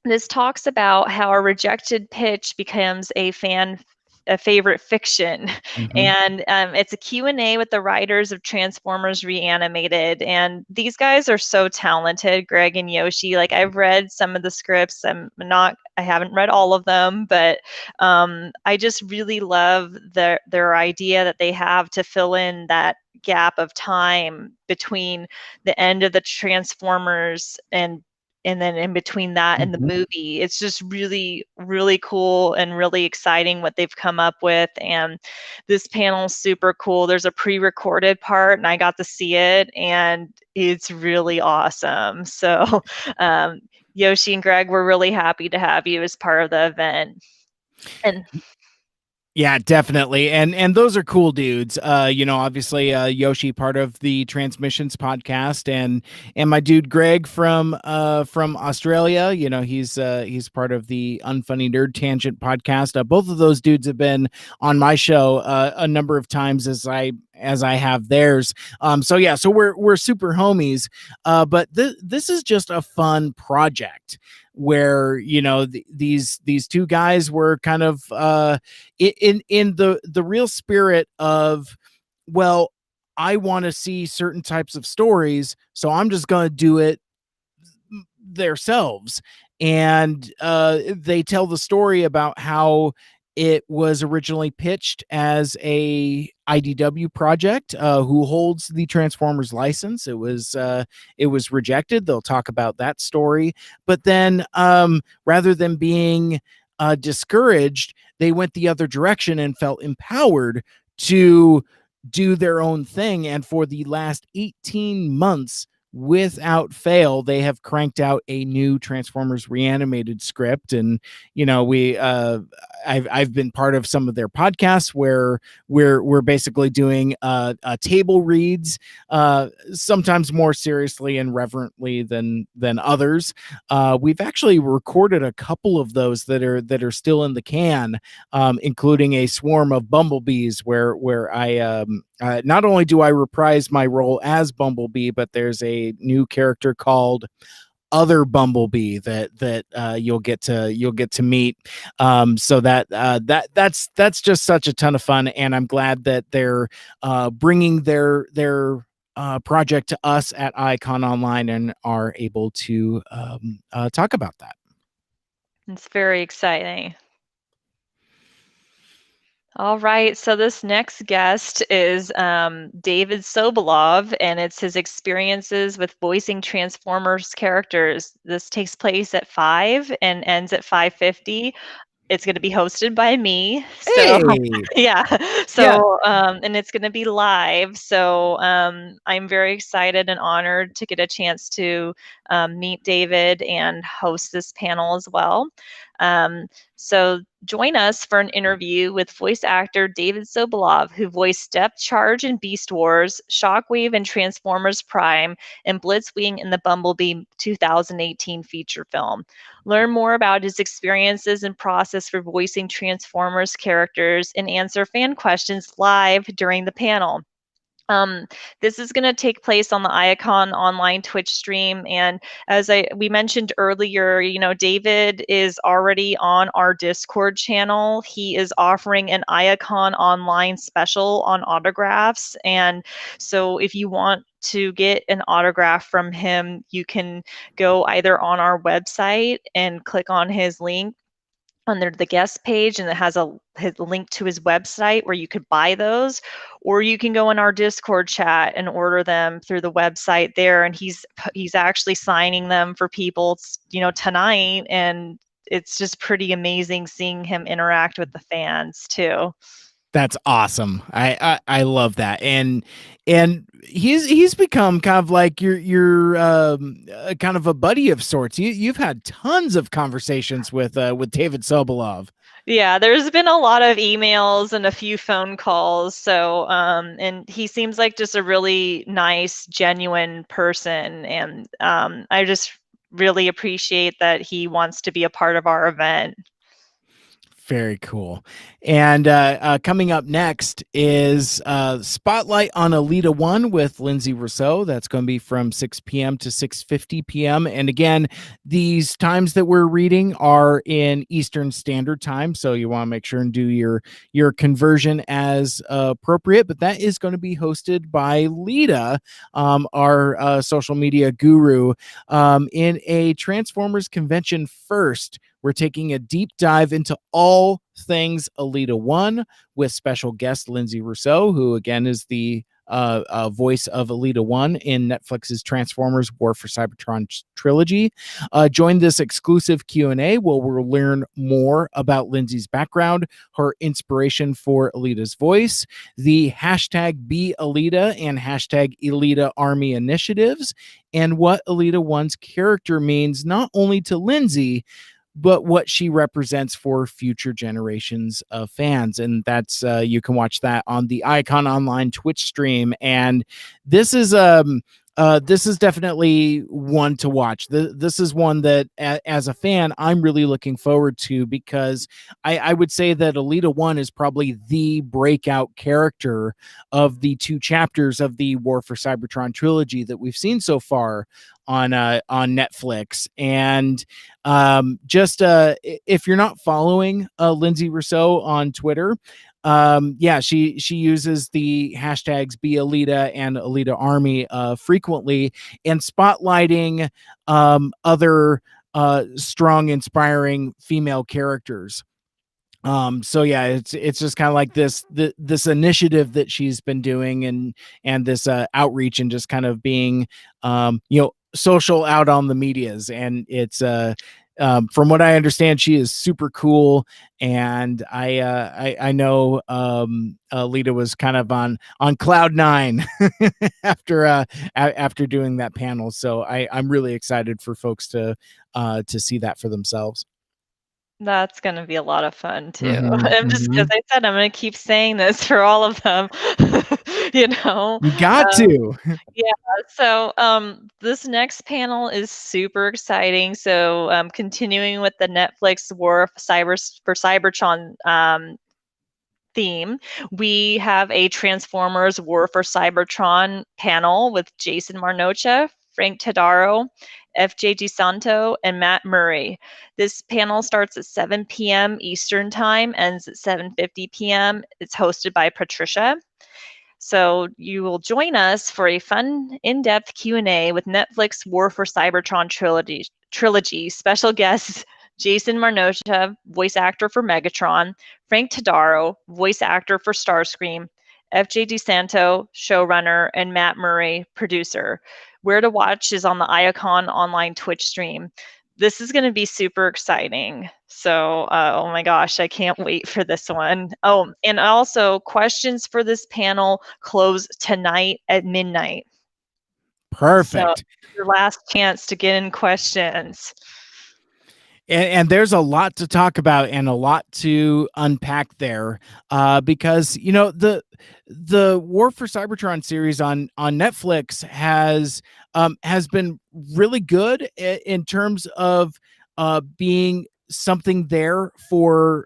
this talks about how a rejected pitch becomes a favorite fiction. Mhm. And it's a Q&A with the writers of Transformers Reanimated, and these guys are so talented, Greg and Yoshi. Like, I've read some of the scripts. I haven't read all of them, but I just really love their idea that they have to fill in that gap of time between the end of the Transformers and then in between that and the Mhm. movie. It's just really, really cool and really exciting what they've come up with. And this panel's super cool. There's a pre-recorded part, and I got to see it, and it's really awesome. So, Yoshi and Greg, we're really happy to have you as part of the event. And Yeah, definitely. And those are cool dudes. Obviously Yoshi, part of the Transmissions podcast, and my dude Greg from Australia. He's part of the Unfunny Nerd Tangent podcast. Both of those dudes have been on my show a number of times as I have theirs. So we're super homies. But this is just a fun project where these two guys were kind of in the real spirit of, well, I want to see certain types of stories, so I'm just going to do it themselves. And they tell the story about how it was originally pitched as a IDW project. Who holds the Transformers license? It was rejected. They'll talk about that story. But then, rather than being discouraged, they went the other direction and felt empowered to do their own thing. And for the last 18 months, without fail, they have cranked out a new Transformers Reanimated script. And I've been part of some of their podcasts where we're basically doing table reads, sometimes more seriously and reverently than others. We've actually recorded a couple of those that are still in the can, including a swarm of bumblebees where I not only do I reprise my role as Bumblebee, but there's a new character called Other Bumblebee that you'll get to meet. So that's just such a ton of fun, and I'm glad that they're bringing their project to us at Icon Online and are able to talk about that. It's very exciting. All right, so this next guest is David Sobolov, and it's his experiences with voicing Transformers characters. This takes place at 5 and ends at 5:50. It's gonna be hosted by me. So Hey, yeah. yeah, So, and it's gonna be live. So, I'm very excited and honored to get a chance to meet David and host this panel as well. So join us for an interview with voice actor David Sobolov, who voiced Step Charge in Beast Wars, Shockwave in Transformers Prime, and Blitzwing in the Bumblebee 2018 feature film. Learn more about his experiences and process for voicing Transformers characters and answer fan questions live during the panel. This is going to take place on the Iacon online Twitch stream, and as we mentioned earlier, David is already on our Discord channel. He is offering an Iacon online special on autographs, and so if you want to get an autograph from him, you can go either on our website and click on his link under the guest page, and it has his link to his website where you could buy those, or you can go in our Discord chat and order them through the website there. And he's actually signing them for people, tonight, and it's just pretty amazing seeing him interact with the fans too. that's awesome. I love that. And he's become kind of like your kind of a buddy of sorts. You've had tons of conversations with David Sobolov. Yeah, there's been a lot of emails and a few phone calls. So, and he seems like just a really nice, genuine person. And I just really appreciate that he wants to be a part of our event. Very cool. And coming up next is Spotlight on Alita 1 with Lindsay Rousseau. That's going to be from 6 p.m. to 6:50 p.m. And again, these times that we're reading are in Eastern Standard Time, so you want to make sure and do your conversion as appropriate. But that is going to be hosted by Lita, our social media guru, in a Transformers convention first. We're taking a deep dive into all things Alita 1 with special guest Lindsay Rousseau, who again is the voice of Alita 1 in Netflix's Transformers War for Cybertron trilogy. Join this exclusive Q&A where we'll learn more about Lindsay's background, her inspiration for Alita's voice, the hashtag #BeAlita and hashtag Alita Army initiatives, and what Alita 1's character means not only to Lindsay, but what she represents for future generations of fans. And that's you can watch that on the Icon Online Twitch stream. And this is definitely one to watch. This is one that, as a fan, I'm really looking forward to, because I would say that Alita 1 is probably the breakout character of the 2 chapters of the War for Cybertron trilogy that we've seen so far on Netflix. And just if you're not following Lindsay Rousseau on Twitter, she uses the hashtags #BeAlita and Alita Army frequently, and spotlighting other strong, inspiring female characters. So yeah, it's just kind of like this initiative that she's been doing, and this outreach, and just kind of being social out on the medias. And it's from what I understand, she is super cool, and I know Lita was kind of on cloud nine after after doing that panel. So I'm really excited for folks to see that for themselves. That's gonna be a lot of fun too. Mhm, I'm just, as mhm. I said, I'm gonna keep saying this for all of them, you know? You got Um, to. yeah, so, this next panel is super exciting. So, continuing with the Netflix War for Cybertron, theme, we have a Transformers War for Cybertron panel with Jason Marnocha, Frank Tadaro, FJ DeSanto, and Matt Murray. This panel starts at 7 p.m. Eastern Time, ends at 7:50 p.m. It's hosted by Patricia. So you will join us for a fun, in-depth Q&A with Netflix War for Cybertron trilogy. Special guests Jason Marnocha, voice actor for Megatron, Frank Tadaro, voice actor for Starscream, FJ DeSanto, showrunner, and Matt Murray, producer. Where to watch is on the Iacon online Twitch stream. This is going to be super exciting. So, oh my gosh, I can't wait for this one. Oh, and also questions for this panel close tonight at midnight. So, Perfect. your last chance to get in questions. And there's a lot to talk about and a lot to unpack there, because the War for Cybertron series on Netflix has been really good in terms of being something there for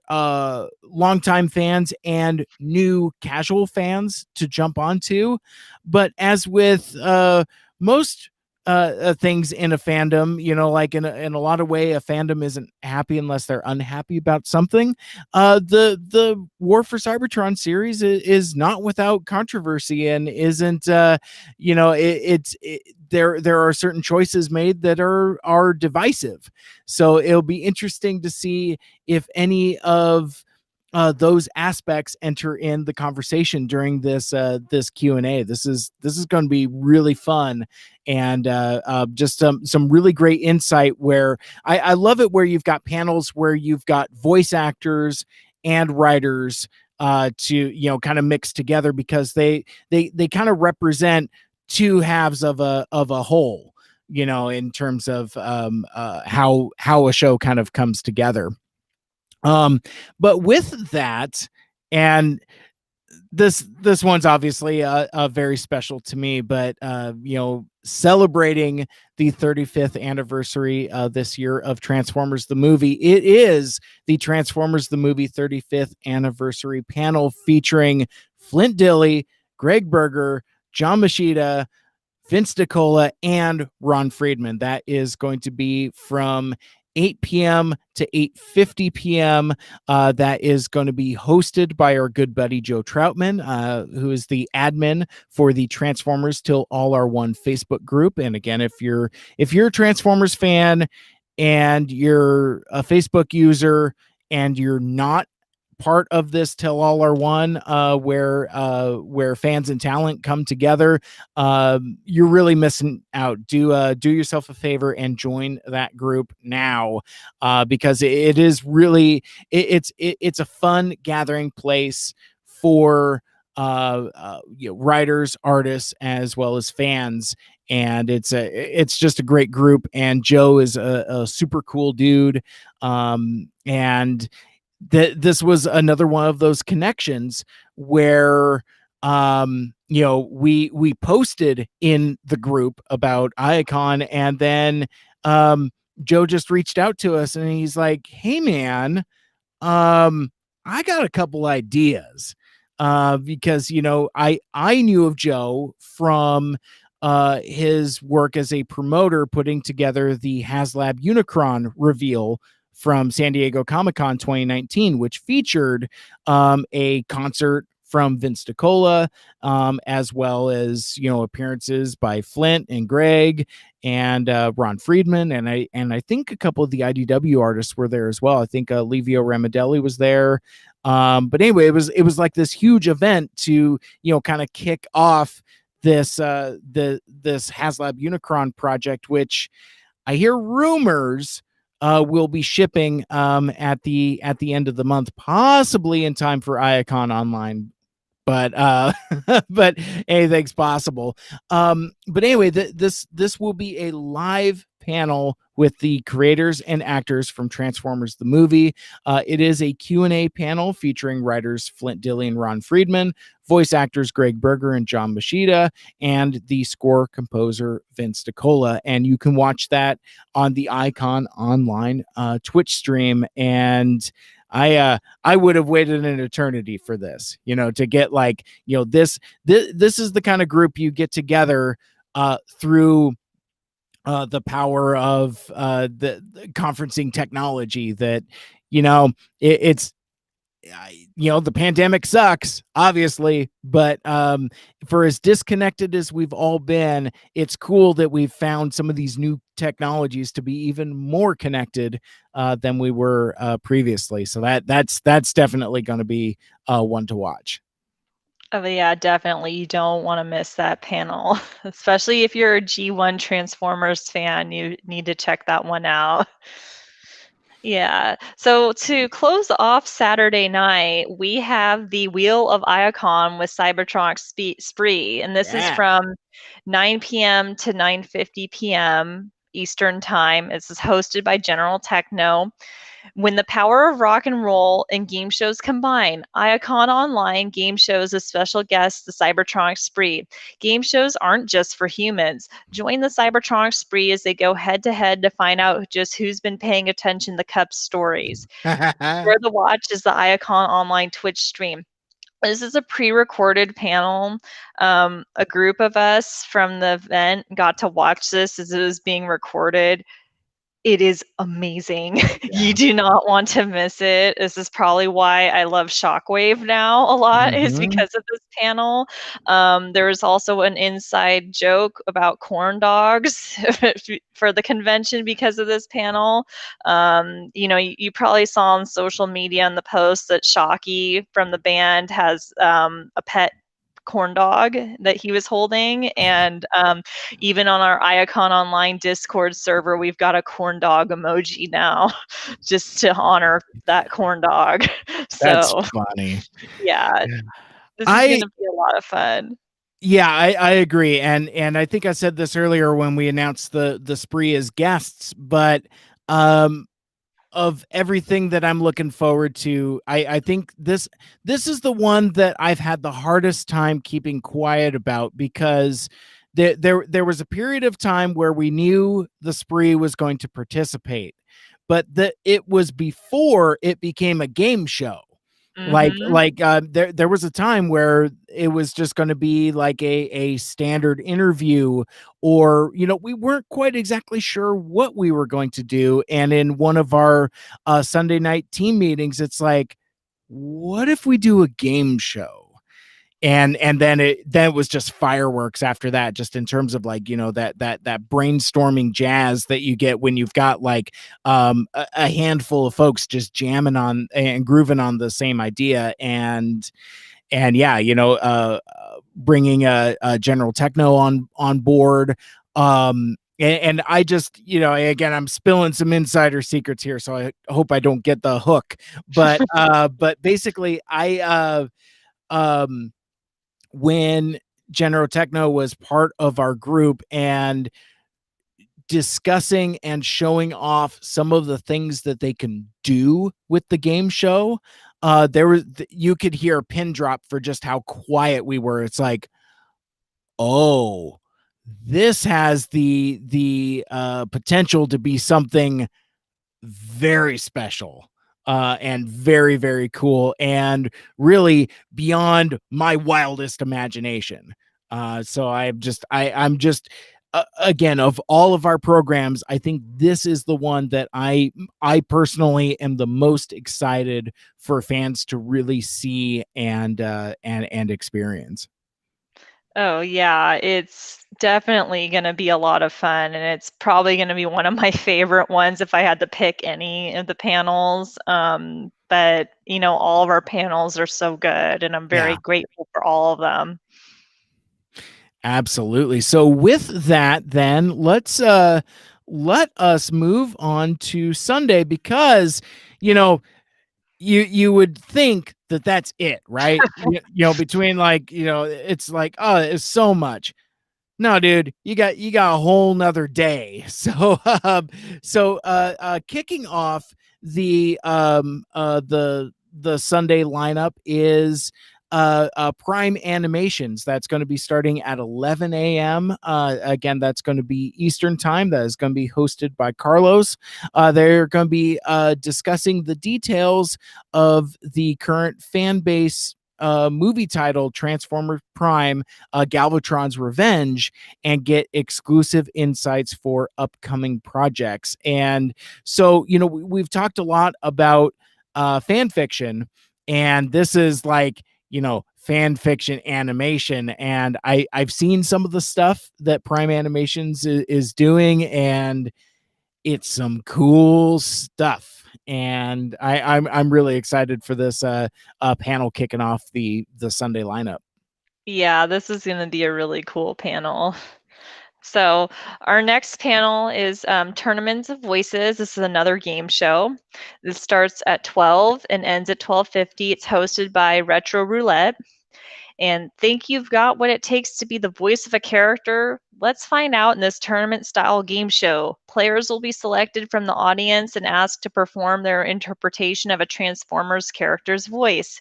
longtime fans and new casual fans to jump onto. But as with most things in a fandom, like in a lot of way, a fandom isn't happy unless they're unhappy about something. The War for Cybertron series is not without controversy and isn't, there are certain choices made that are divisive. So it'll be interesting to see if any of those aspects enter in the conversation during this Q&A. This is going to be really fun, and just some really great insight where I love it where you've got panels where you've got voice actors and writers to kind of mix together, because they kind of represent two halves of a whole, in terms of how a show kind of comes together. But with that, and this one's obviously very special to me, but celebrating the 35th anniversary this year of Transformers the movie, it is the Transformers the movie 35th anniversary panel featuring Flint Dille, Greg Berger, John Machida, Vince DiCola, and Ron Friedman. That is going to be from 8 p.m. to 8:50 p.m. That is going to be hosted by our good buddy Joe Troutman, who is the admin for the Transformers Till All Are One Facebook group. And again, if you're a Transformers fan and you're a Facebook user and you're not part of this Till All Are One, where fans and talent come together, you're really missing out. Do yourself a favor and join that group now, because it is really it's a fun gathering place for writers, artists, as well as fans. And it's just a great group, and Joe is a super cool dude, and this was another one of those connections where we posted in the group about Iacon, and then Joe just reached out to us and he's like, "Hey man, I got a couple ideas." Because I knew of Joe from his work as a promoter putting together the HasLab Unicron reveal from San Diego Comic-Con 2019, which featured a concert from Vince DiCola, as well as appearances by Flint and Greg and Ron Friedman, and I think a couple of the IDW artists were there as well. I think Livio Ramadelli was there. But anyway, it was like this huge event to kind of kick off this this HasLab Unicron project, which I hear rumors will be shipping at the end of the month, possibly in time for Iacon Online, but but anything's possible. But anyway, this will be a live panel with the creators and actors from Transformers the movie. It is a Q&A panel featuring writers Flint Dille and Ron Friedman, voice actors Greg Berger and John Machida, and the score composer Vince DiCola. And you can watch that on the Icon Online Twitch stream. And I would have waited an eternity for this, to get like, this is the kind of group you get together through the power of the conferencing technology that, it's the pandemic sucks, obviously, but for as disconnected as we've all been, it's cool that we've found some of these new technologies to be even more connected than we were previously. So that's definitely going to be one to watch. Oh, yeah, definitely. You don't want to miss that panel, especially if you're a G1 Transformers fan. You need to check that one out. Yeah. So to close off Saturday night, we have the Wheel of Iacon with Cybertronic Spree, and this is Yeah. from 9 p.m. to 9:50 p.m. Eastern Time. This is hosted by General Techno. When the power of rock and roll and game shows combine, Iacon Online game shows a special guest, the Cybertronic Spree. Game shows aren't just for humans. Join the Cybertronic Spree as they go head to head to find out just who's been paying attention to Cup's stories. For the watch is the Iacon Online Twitch stream. This is a pre-recorded panel. A group of us from the event got to watch this as it was being recorded. It is amazing. Yeah. You do not want to miss it. This is probably why I love Shockwave now a lot, is because of this panel. There was also an inside joke about corn dogs for the convention because of this panel. You probably saw on social media in the post that Shocky from the band has a pet corn dog that he was holding, and even on our Iacon Online Discord server, we've got a corn dog emoji now just to honor that corn dog. That's So funny. yeah, this is going to be a lot of fun. Yeah, I agree. And I think I said this earlier when we announced the spree as guests, but of everything that I'm looking forward to, I think this is the one that I've had the hardest time keeping quiet about, because there was a period of time where we knew the spree was going to participate, but it was before it became a game show. There was a time where it was just going to be like a standard interview, or we weren't quite exactly sure what we were going to do. And in one of our Sunday night team meetings, it's like, what if we do a game show? And then it was just fireworks after that, just in terms of like, that brainstorming jazz that you get when you've got like a handful of folks just jamming on and grooving on the same idea. And yeah, bringing a General Techno on board. And I just, again, I'm spilling some insider secrets here, so I hope I don't get the hook, but basically when General Techno was part of our group and discussing and showing off some of the things that they can do with the game show, you could hear a pin drop for just how quiet we were. It's like, oh, this has the potential to be something very special. And very, very cool, and really beyond my wildest imagination. So I'm just, again, of all of our programs, I think this is the one that I personally am the most excited for fans to really see and experience. Oh, yeah, it's definitely going to be a lot of fun, and it's probably going to be one of my favorite ones if I had to pick any of the panels. But, all of our panels are so good, and I'm very grateful for all of them. Absolutely. So with that, then let's let us move on to Sunday because, you know, you would think that that's it, right? Between like, it's like, oh, it's so much. No, dude, you got a whole nother day. So kicking off the Sunday lineup is Prime Animations. That's going to be starting at 11 a.m. Again, that's going to be Eastern time. That is going to be hosted by Carlos. They're going to be discussing the details of the current fan base movie title Transformers Prime, Galvatron's Revenge, and get exclusive insights for upcoming projects. And so, we've talked a lot about fan fiction, and this is like, fan fiction animation. And I've seen some of the stuff that Prime Animations is doing, and it's some cool stuff. And I'm really excited for this panel kicking off the Sunday lineup. Yeah, this is going to be a really cool panel. So our next panel is Tournaments of Voices. This is another game show. This starts at 12 and ends at 12:50. It's hosted by Retro Roulette. And think you've got what it takes to be the voice of a character? Let's find out in this tournament-style game show. Players will be selected from the audience and asked to perform their interpretation of a Transformers character's voice.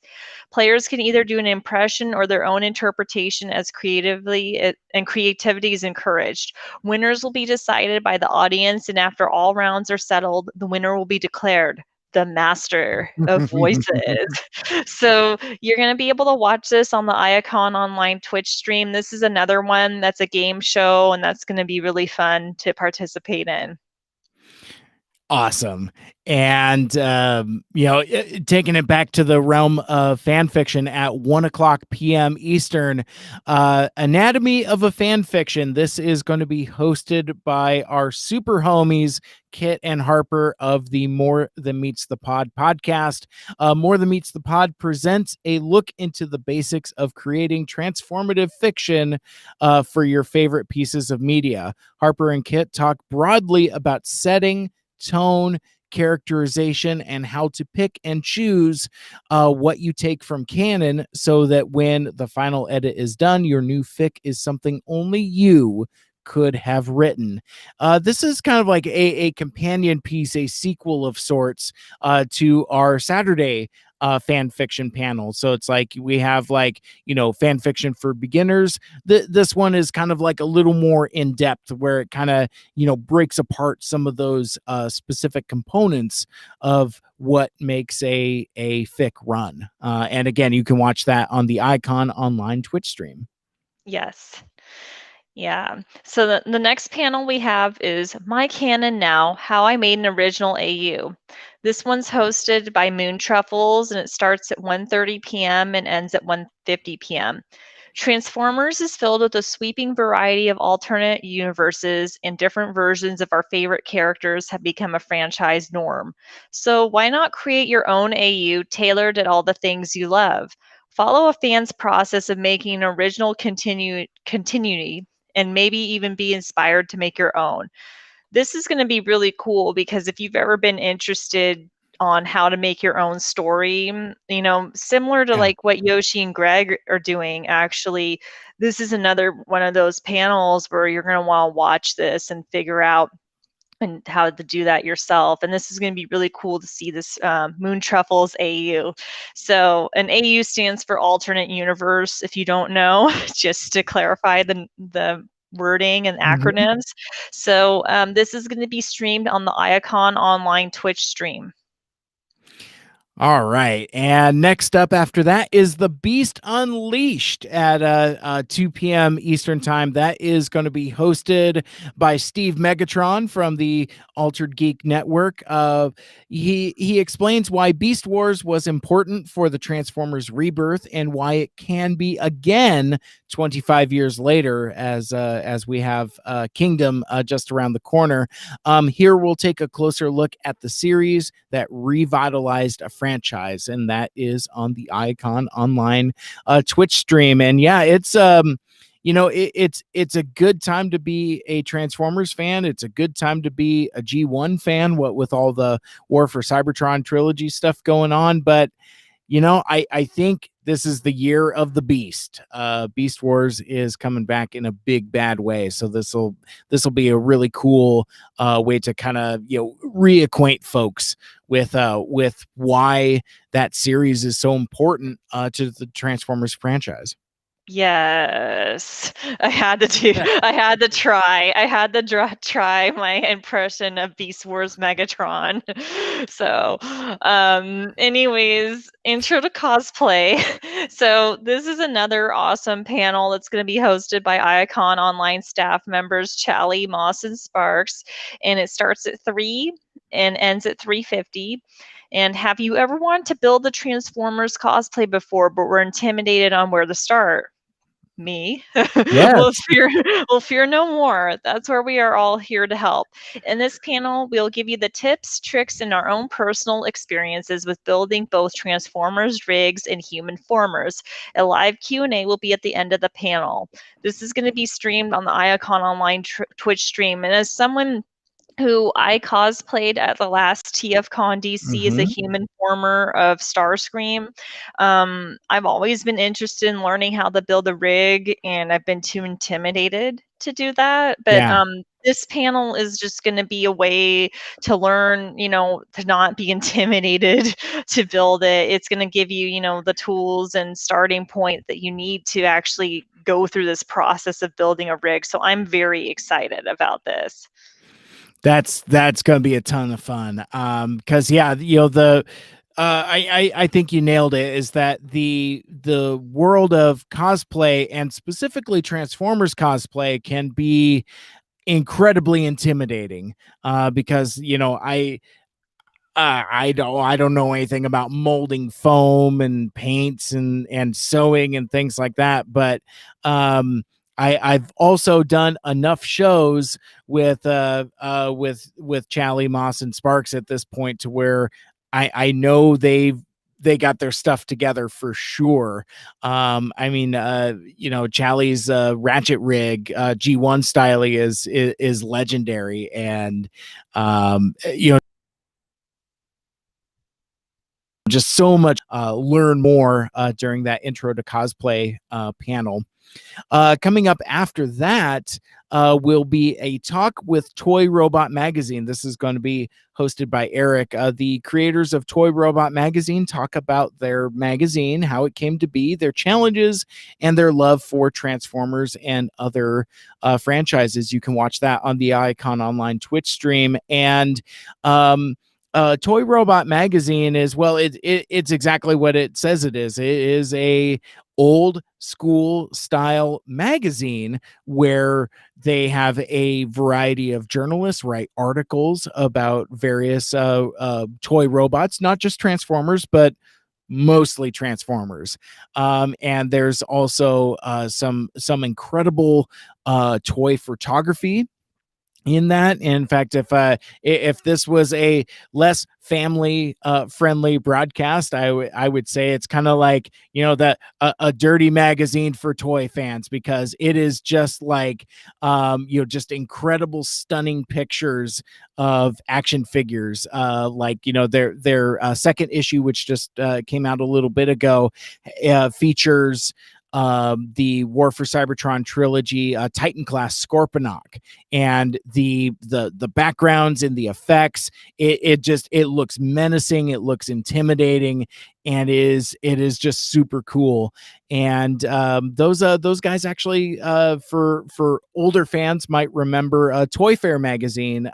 Players can either do an impression or their own interpretation as creatively, and creativity is encouraged. Winners will be decided by the audience, and after all rounds are settled, the winner will be declared the master of voices. So you're going to be able to watch this on the Iacon online Twitch stream. This is another one that's a game show, and that's going to be really fun to participate in. Awesome. And taking it back to the realm of fan fiction at 1:00 p.m. Eastern, Anatomy of a Fan Fiction. This is going to be hosted by our super homies Kit and Harper of the More Than Meets the Pod podcast. More Than Meets the Pod presents a look into the basics of creating transformative fiction for your favorite pieces of media. Harper and Kit talk broadly about setting, tone, characterization, and how to pick and choose what you take from canon so that when the final edit is done, your new fic is something only you could have written. This is kind of like a companion piece, a sequel of sorts to our Saturday fan fiction panel. So it's like we have like, fan fiction for beginners. This one is kind of like a little more in depth where it kind of, breaks apart some of those specific components of what makes a fic run. And again, you can watch that on the Icon online Twitch stream. Yes. Yeah. So the next panel we have is My Canon Now, How I Made an Original AU. This one's hosted by Moon Truffles, and it starts at 1:30 p.m. and ends at 1:50 p.m. Transformers is filled with a sweeping variety of alternate universes, and different versions of our favorite characters have become a franchise norm. So why not create your own AU tailored at all the things you love? Follow a fan's process of making an original continuity and maybe even be inspired to make your own. This is going to be really cool because if you've ever been interested on how to make your own story, similar to Yeah. like what Yoshi and Greg are doing, actually, this is another one of those panels where you're going to want to watch this and figure out and how to do that yourself. And this is going to be really cool to see this Moon Truffles AU. So an AU stands for alternate universe, if you don't know, just to clarify the wording and acronyms. So this is going to be streamed on the Iacon online Twitch stream. All right. And next up after that is The Beast Unleashed at 2 p.m. Eastern time. That is going to be hosted by Steve Megatron from the Altered Geek Network. He explains why Beast Wars was important for the Transformers rebirth and why it can be again 25 years later as we have Kingdom just around the corner. Here we'll take a closer look at the series that revitalized a franchise, and that is on the Icon online Twitch stream. And yeah, it's a good time to be a Transformers fan. It's a good time to be a G1 fan, what with all the War for Cybertron trilogy stuff going on. But I think this is the year of the Beast. Beast Wars is coming back in a big bad way, so this will be a really cool way to kind of reacquaint folks with why that series is so important to the Transformers franchise. Yes, I had to try my impression of Beast Wars Megatron. So, anyways, intro to cosplay. So this is another awesome panel that's going to be hosted by Icon Online staff members Chally, Moss, and Sparks, and it starts at 3 and ends at 3:50. And have you ever wanted to build the Transformers cosplay before, but were intimidated on where to start? Me. Well, Yes. fear no more. That's where we are all here to help. In this panel, we'll give you the tips, tricks, and our own personal experiences with building both Transformers rigs and human formers. A live Q&A will be at the end of the panel. This is going to be streamed on the Icon Online Twitch stream. And as someone who I cosplayed at the last TFCon DC as a Mm-hmm. human former of Starscream. I've always been interested in learning how to build a rig, and I've been too intimidated to do that. But Yeah. this panel is just going to be a way to learn, to not be intimidated to build it. It's going to give you, the tools and starting point that you need to actually go through this process of building a rig. So I'm very excited about this. That's gonna be a ton of fun. Because yeah, the I think you nailed it. Is that the world of cosplay and specifically Transformers cosplay can be incredibly intimidating. Because I don't know anything about molding foam and paints and sewing and things like that, but I've also done enough shows with Chally, Moss, and Sparks at this point to where I know they got their stuff together for sure. I mean, Chally's ratchet rig, G1 style is legendary, and just so much learn more during that intro to cosplay panel. Coming up after that will be a talk with Toy Robot Magazine. This is going to be hosted by Eric. The creators of Toy Robot Magazine talk about their magazine, how it came to be, their challenges, and their love for Transformers and other franchises. You can watch that on the Icon Online Twitch stream. And Toy Robot Magazine is, well, it's exactly what it says it is. It is a old school style magazine where they have a variety of journalists write articles about various toy robots, not just Transformers, but mostly Transformers. And there's also some incredible toy photography in that. In fact, if this was a less family friendly broadcast, I would say it's kind of like that a dirty magazine for toy fans, because it is just like just incredible stunning pictures of action figures, like their second issue, which just came out a little bit ago, features the War for Cybertron trilogy, Titan class Scorponok, and the backgrounds and the effects. It looks menacing, it looks intimidating, and it is just super cool. And those guys actually, for older fans, might remember Toy Fair magazine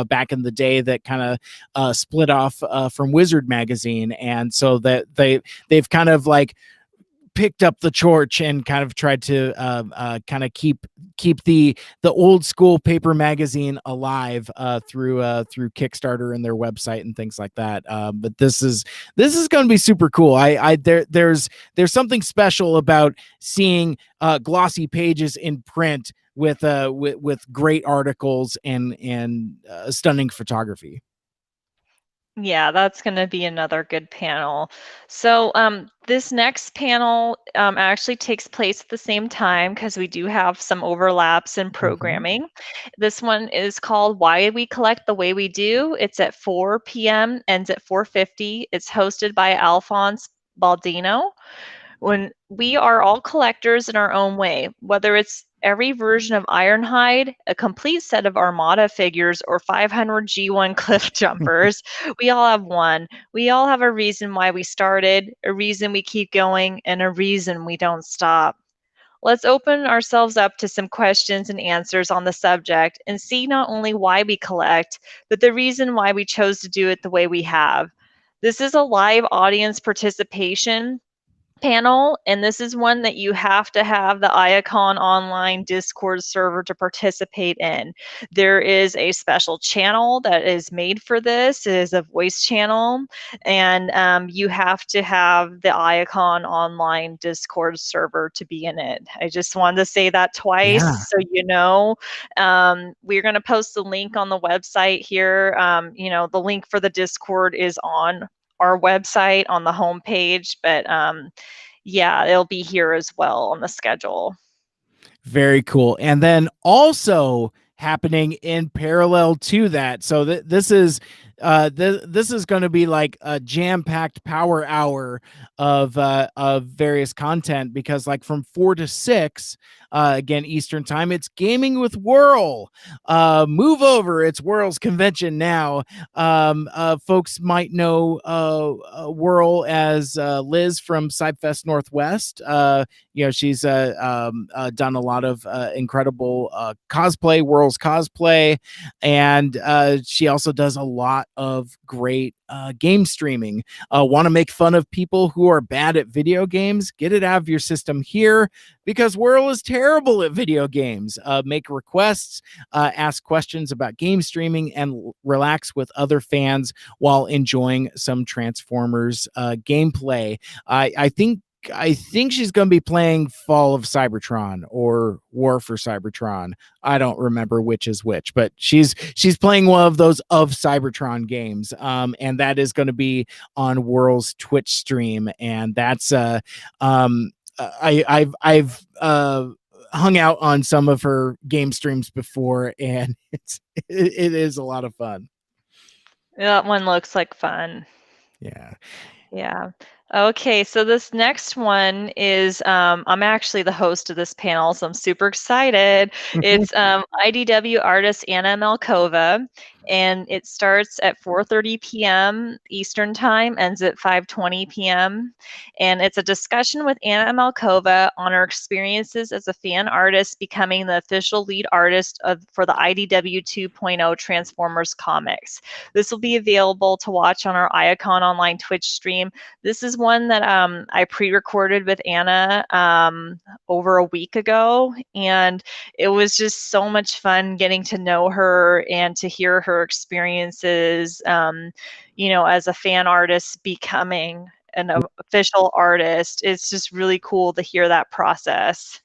back in the day, that kind of split off from Wizard magazine, and so that they've kind of like picked up the torch and kind of tried to kind of keep the old school paper magazine alive through Kickstarter and their website and things like that. But this is going to be super cool. There's something special about seeing glossy pages in print with great articles and stunning photography. Yeah, that's going to be another good panel. So, this next panel actually takes place at the same time because we do have some overlaps in Mhm. programming. This one is called Why We Collect the Way We Do. It's at 4 p.m., ends at 4:50. It's hosted by Alphonse Baldino. When we are all collectors in our own way, whether it's every version of Ironhide, a complete set of Armada figures, or 500 G1 cliff jumpers, we all have one. We all have a reason why we started, a reason we keep going, and a reason we don't stop. Let's open ourselves up to some questions and answers on the subject and see not only why we collect, but the reason why we chose to do it the way we have. This is a live audience participation panel, and this is one that you have to have the Iacon online Discord server to participate in. There is a special channel that is made for this. It is a voice channel, and you have to have the Iacon online Discord server to be in it. I just wanted to say that twice Yeah. so you know. We're going to post the link on the website here. The link for the Discord is on our website on the homepage, but yeah, it'll be here as well on the schedule. Very cool. And then also happening in parallel to that. So this is this is going to be like a jam-packed power hour of various content, because like from 4 to 6 again Eastern time, it's gaming with Whirl. Move over, it's Whirl's convention now. Folks might know Whirl as Liz from Cyfest Northwest. She's done a lot of incredible cosplay, Whirl's cosplay, and she also does a lot of great game streaming. Want to make fun of people who are bad at video games? Get it out of your system here, because Whirl is terrible at video games. Make requests, ask questions about game streaming, and relax with other fans while enjoying some Transformers gameplay. I think she's going to be playing Fall of Cybertron or War for Cybertron. I don't remember which is which, but she's playing one of those of Cybertron games, and that is going to be on Whirl's Twitch stream, and that's I've hung out on some of her game streams before, and it is a lot of fun. That one looks like fun. Yeah. Yeah. Okay, so this next one is I'm actually the host of this panel, so I'm super excited. It's IDW artist Anna Melkova, and it starts at 4:30 p.m. Eastern Time, ends at 5:20 p.m. And it's a discussion with Anna Melkova on her experiences as a fan artist, becoming the official lead artist for the IDW 2.0 Transformers comics. This will be available to watch on our Iacon online Twitch stream. This is one that I pre-recorded with Anna over a week ago, and it was just so much fun getting to know her and to hear her experiences, as a fan artist becoming an official artist. It's just really cool to hear that process.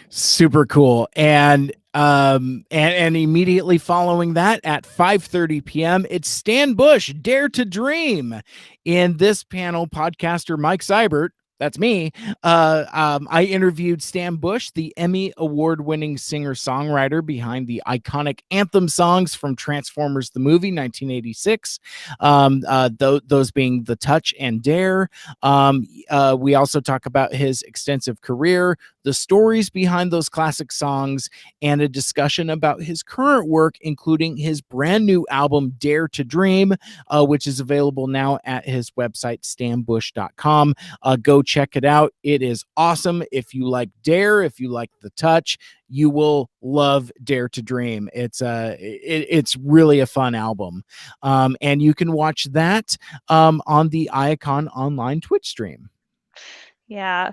Super cool. And immediately following that at 5:30 p.m., it's Stan Bush, Dare to Dream. In this panel, podcaster Mike Seibert, that's me, I interviewed Stan Bush, the Emmy Award-winning singer-songwriter behind the iconic anthem songs from Transformers the movie 1986, those being The Touch and Dare. We also talk about his extensive career, the stories behind those classic songs, and a discussion about his current work, including his brand new album, Dare to Dream, which is available now at his website, stanbush.com. Go check it out. It is awesome. If you like Dare, if you like The Touch, you will love Dare to Dream. It's really a fun album. And you can watch that on the Iacon online Twitch stream. Yeah.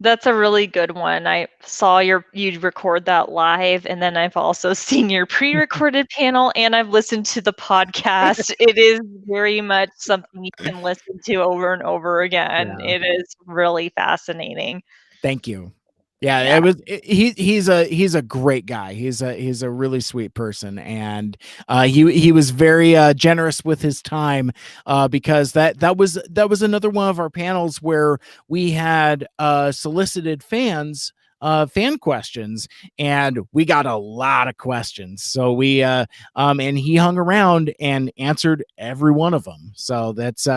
That's a really good one. I saw you record that live, and then I've also seen your pre-recorded panel, and I've listened to the podcast. It is very much something you can listen to over and over again. Yeah. It is really fascinating. Thank you. Yeah, Yeah. it was he's a great guy. He's a really sweet person, and he was very generous with his time, because that was another one of our panels where we had solicited fan questions, and we got a lot of questions. So and he hung around and answered every one of them. So that's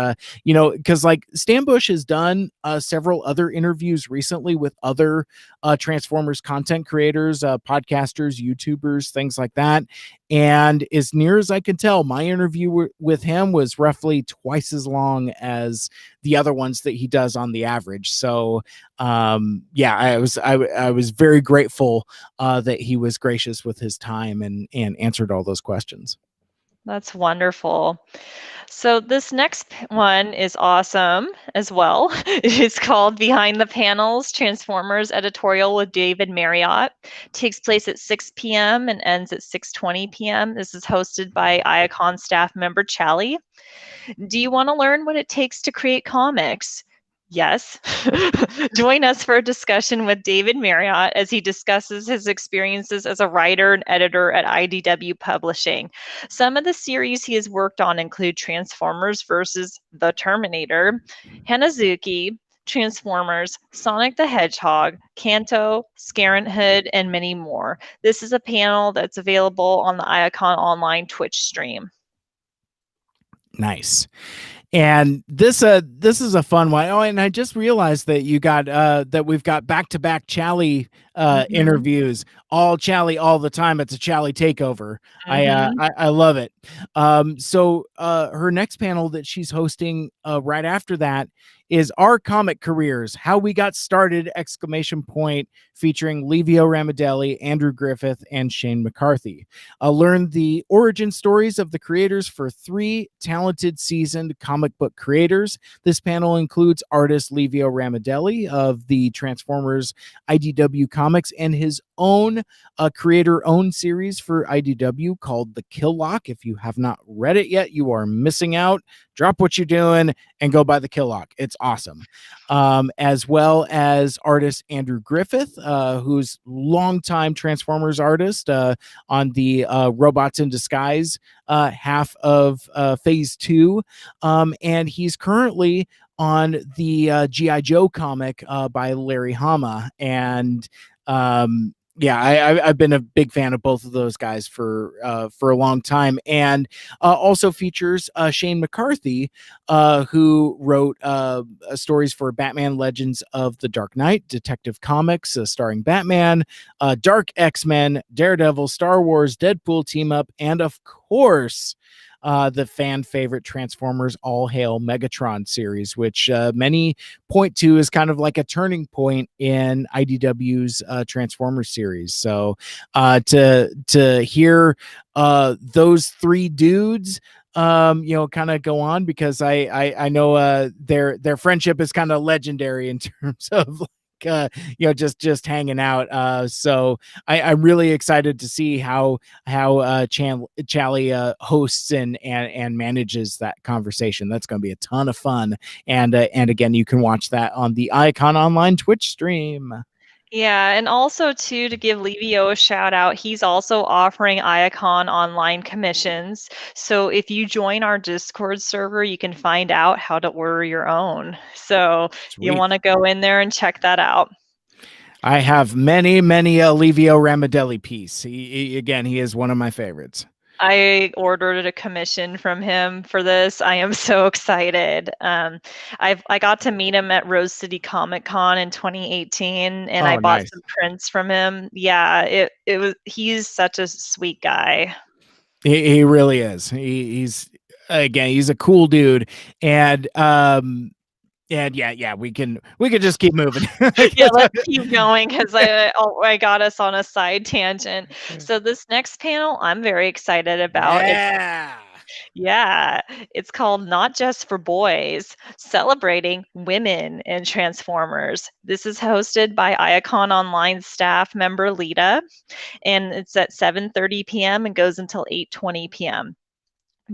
because like Stan Bush has done several other interviews recently with other Transformers content creators, podcasters, YouTubers, things like that. And as near as I can tell, my interview with him was roughly twice as long as the other ones that he does on the average. So, yeah, I was very grateful that he was gracious with his time and answered all those questions. That's wonderful. So this next one is awesome as well. It's called Behind the Panels Transformers Editorial with David Marriott. Takes place at 6 p.m. and ends at 6:20 p.m. This is hosted by Iacon staff member Chally. Do you want to learn what it takes to create comics? Yes. Join us for a discussion with David Marriott as he discusses his experiences as a writer and editor at IDW Publishing. Some of the series he has worked on include Transformers versus the Terminator, Hanazuki, Transformers, Sonic the Hedgehog, Kanto, Scarenthood, and many more. This is a panel that's available on the Iacon Online Twitch stream. Nice. And this is a fun one. Oh, and I just realized that you got that we've got back-to-back Chally Mhm. interviews, all Chally all the time. It's a Chally takeover. Mhm. I love it. So her next panel that she's hosting right after that is Our Comic Careers, How We Got Started, exclamation point, featuring Livio Ramadelli, Andrew Griffith, and Shane McCarthy. Learn the origin stories of the creators for 3 talented, seasoned comic book creators. This panel includes artist Livio Ramadelli of the Transformers IDW Comics and his own creator-owned series for IDW called The Kill Lock. If you have not read it yet, you are missing out. Drop what you're doing and go buy The Kill Lock. It's awesome. As well as artist Andrew Griffith, who's longtime Transformers artist, on the Robots in Disguise half of Phase 2. And he's currently on the G.I. Joe comic by Larry Hama. And yeah, I've been a big fan of both of those guys for a long time, and also features Shane McCarthy, who wrote stories for Batman Legends of the Dark Knight, Detective Comics, starring Batman, Dark X-Men, Daredevil, Star Wars, Deadpool team up, and of course, the fan favorite Transformers All Hail Megatron series, which many point to as kind of like a turning point in IDW's Transformers series. So to hear those 3 dudes kind of go on, because I know their friendship is kind of legendary in terms of just hanging out. So I'm really excited to see how Chally hosts and manages that conversation. That's going to be a ton of fun. And again, you can watch that on the Icon Online Twitch stream. Yeah, and also too, to give Livio a shout out, he's also offering Iacon online commissions. So if you join our Discord server, you can find out how to order your own. So you Sweet. want to go in there and check that out. I have many Livio Ramadelli piece. Again, he is one of my favorites. I ordered a commission from him for this. I am so excited. I got to meet him at Rose City Comic Con in 2018, and I Oh, bought nice. some prints from him. Yeah, it was. He's such a sweet guy. He really is. He's again, he's a cool dude, and yeah, we can just keep moving. Yeah, let's keep going because I got us on a side tangent. So this next panel, I'm very excited about. Yeah. Yeah, it's called Not Just for Boys, Celebrating Women in Transformers. This is hosted by Iacon Online staff member Lita, and it's at 7:30 p.m. and goes until 8:20 p.m.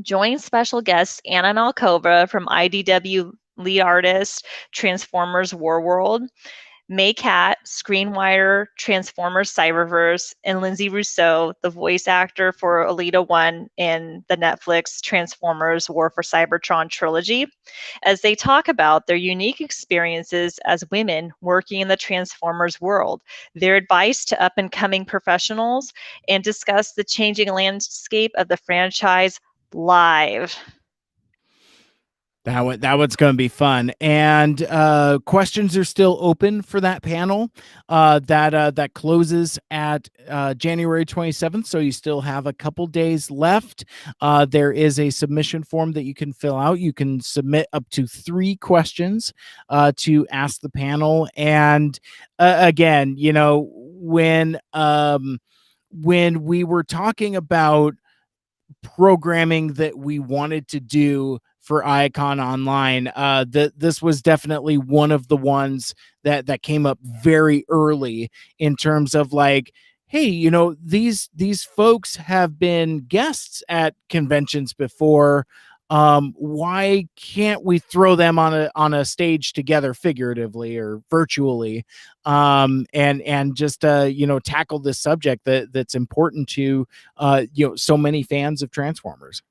Join special guest Anna Malkova from IDW lead artist Transformers War World. May Cat, screenwriter, Transformers Cyberverse, and Lindsay Rousseau, the voice actor for Alita 1 in the Netflix Transformers War for Cybertron trilogy, as they talk about their unique experiences as women working in the Transformers world, their advice to up and coming professionals, and discuss the changing landscape of the franchise live. That one's going to be fun, and questions are still open for that panel. That closes at January 27th, so you still have a couple days left. There is a submission form that you can fill out. You can submit up to 3 questions to ask the panel, and again, when we were talking about programming that we wanted to do for Icon Online, this was definitely one of the ones that came up very early in terms of like, hey, these folks have been guests at conventions before. Why can't we throw them on a stage together, figuratively or virtually, and just tackle this subject that's important to so many fans of Transformers.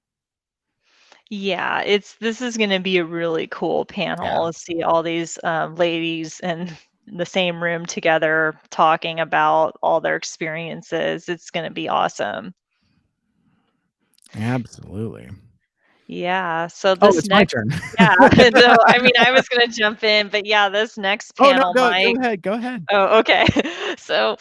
Yeah, this is going to be a really cool panel to see all these ladies in the same room together talking about all their experiences. It's going to be awesome. Absolutely. Yeah. So Oh, this it's my next, turn. yeah. No, I mean, I was going to jump in, but yeah, this next Oh no, panel, go Mike. ahead. Go ahead. Oh, okay. So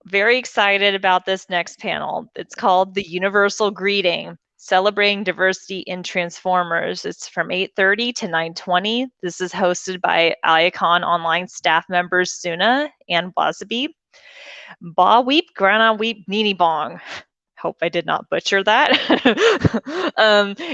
very excited about this next panel. It's called The Universal Greeting, Celebrating Diversity in Transformers. It's from 8:30 to 9:20. This is hosted by Icon Online staff members Suna and Wasabi. Ba Weep, Grana Weep, Nini Bong. Hope I did not butcher that.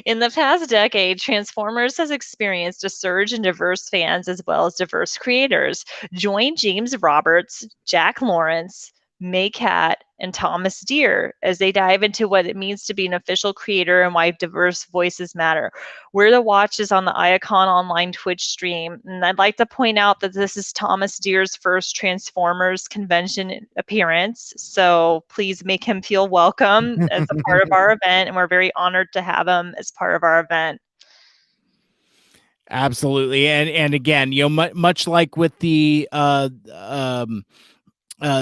In the past decade, Transformers has experienced a surge in diverse fans as well as diverse creators. Join James Roberts, Jack Lawrence, May Cat, and Thomas Deere as they dive into what it means to be an official creator and why diverse voices matter. We're the watches on the Icon Online Twitch stream, and I'd like to point out that this is Thomas Deere's first Transformers convention appearance, so please make him feel welcome as a part of our event, and we're very honored to have him as part of our event. Absolutely, and again, much like with the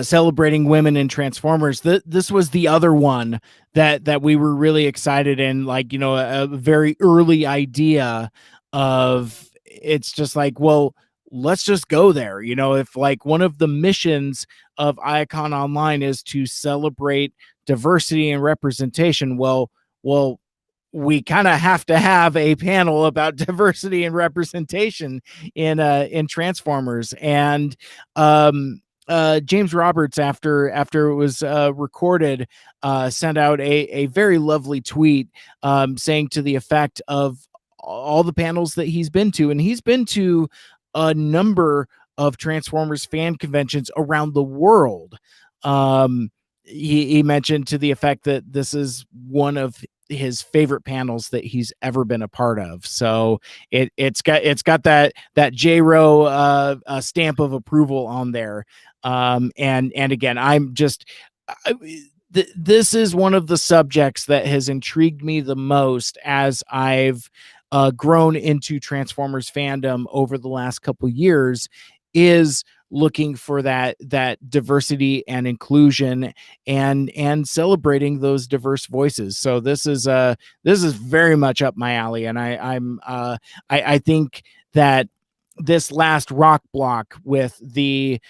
celebrating women in Transformers, this was the other one that we were really excited, and like, a very early idea of, it's just like, well, let's just go there. If like one of the missions of Icon Online is to celebrate diversity and representation, well, we kind of have to have a panel about diversity and representation in Transformers. And James Roberts, after it was recorded, sent out a very lovely tweet, saying to the effect of all the panels that he's been to, and he's been to a number of Transformers fan conventions around the world. He mentioned to the effect that this is one of his favorite panels that he's ever been a part of. So it's got that J-Ro stamp of approval on there. And again, I'm just this is one of the subjects that has intrigued me the most as I've grown into Transformers fandom over the last couple years, is looking for that diversity and inclusion, and celebrating those diverse voices. So this is very much up my alley, and I think that this last rock block with the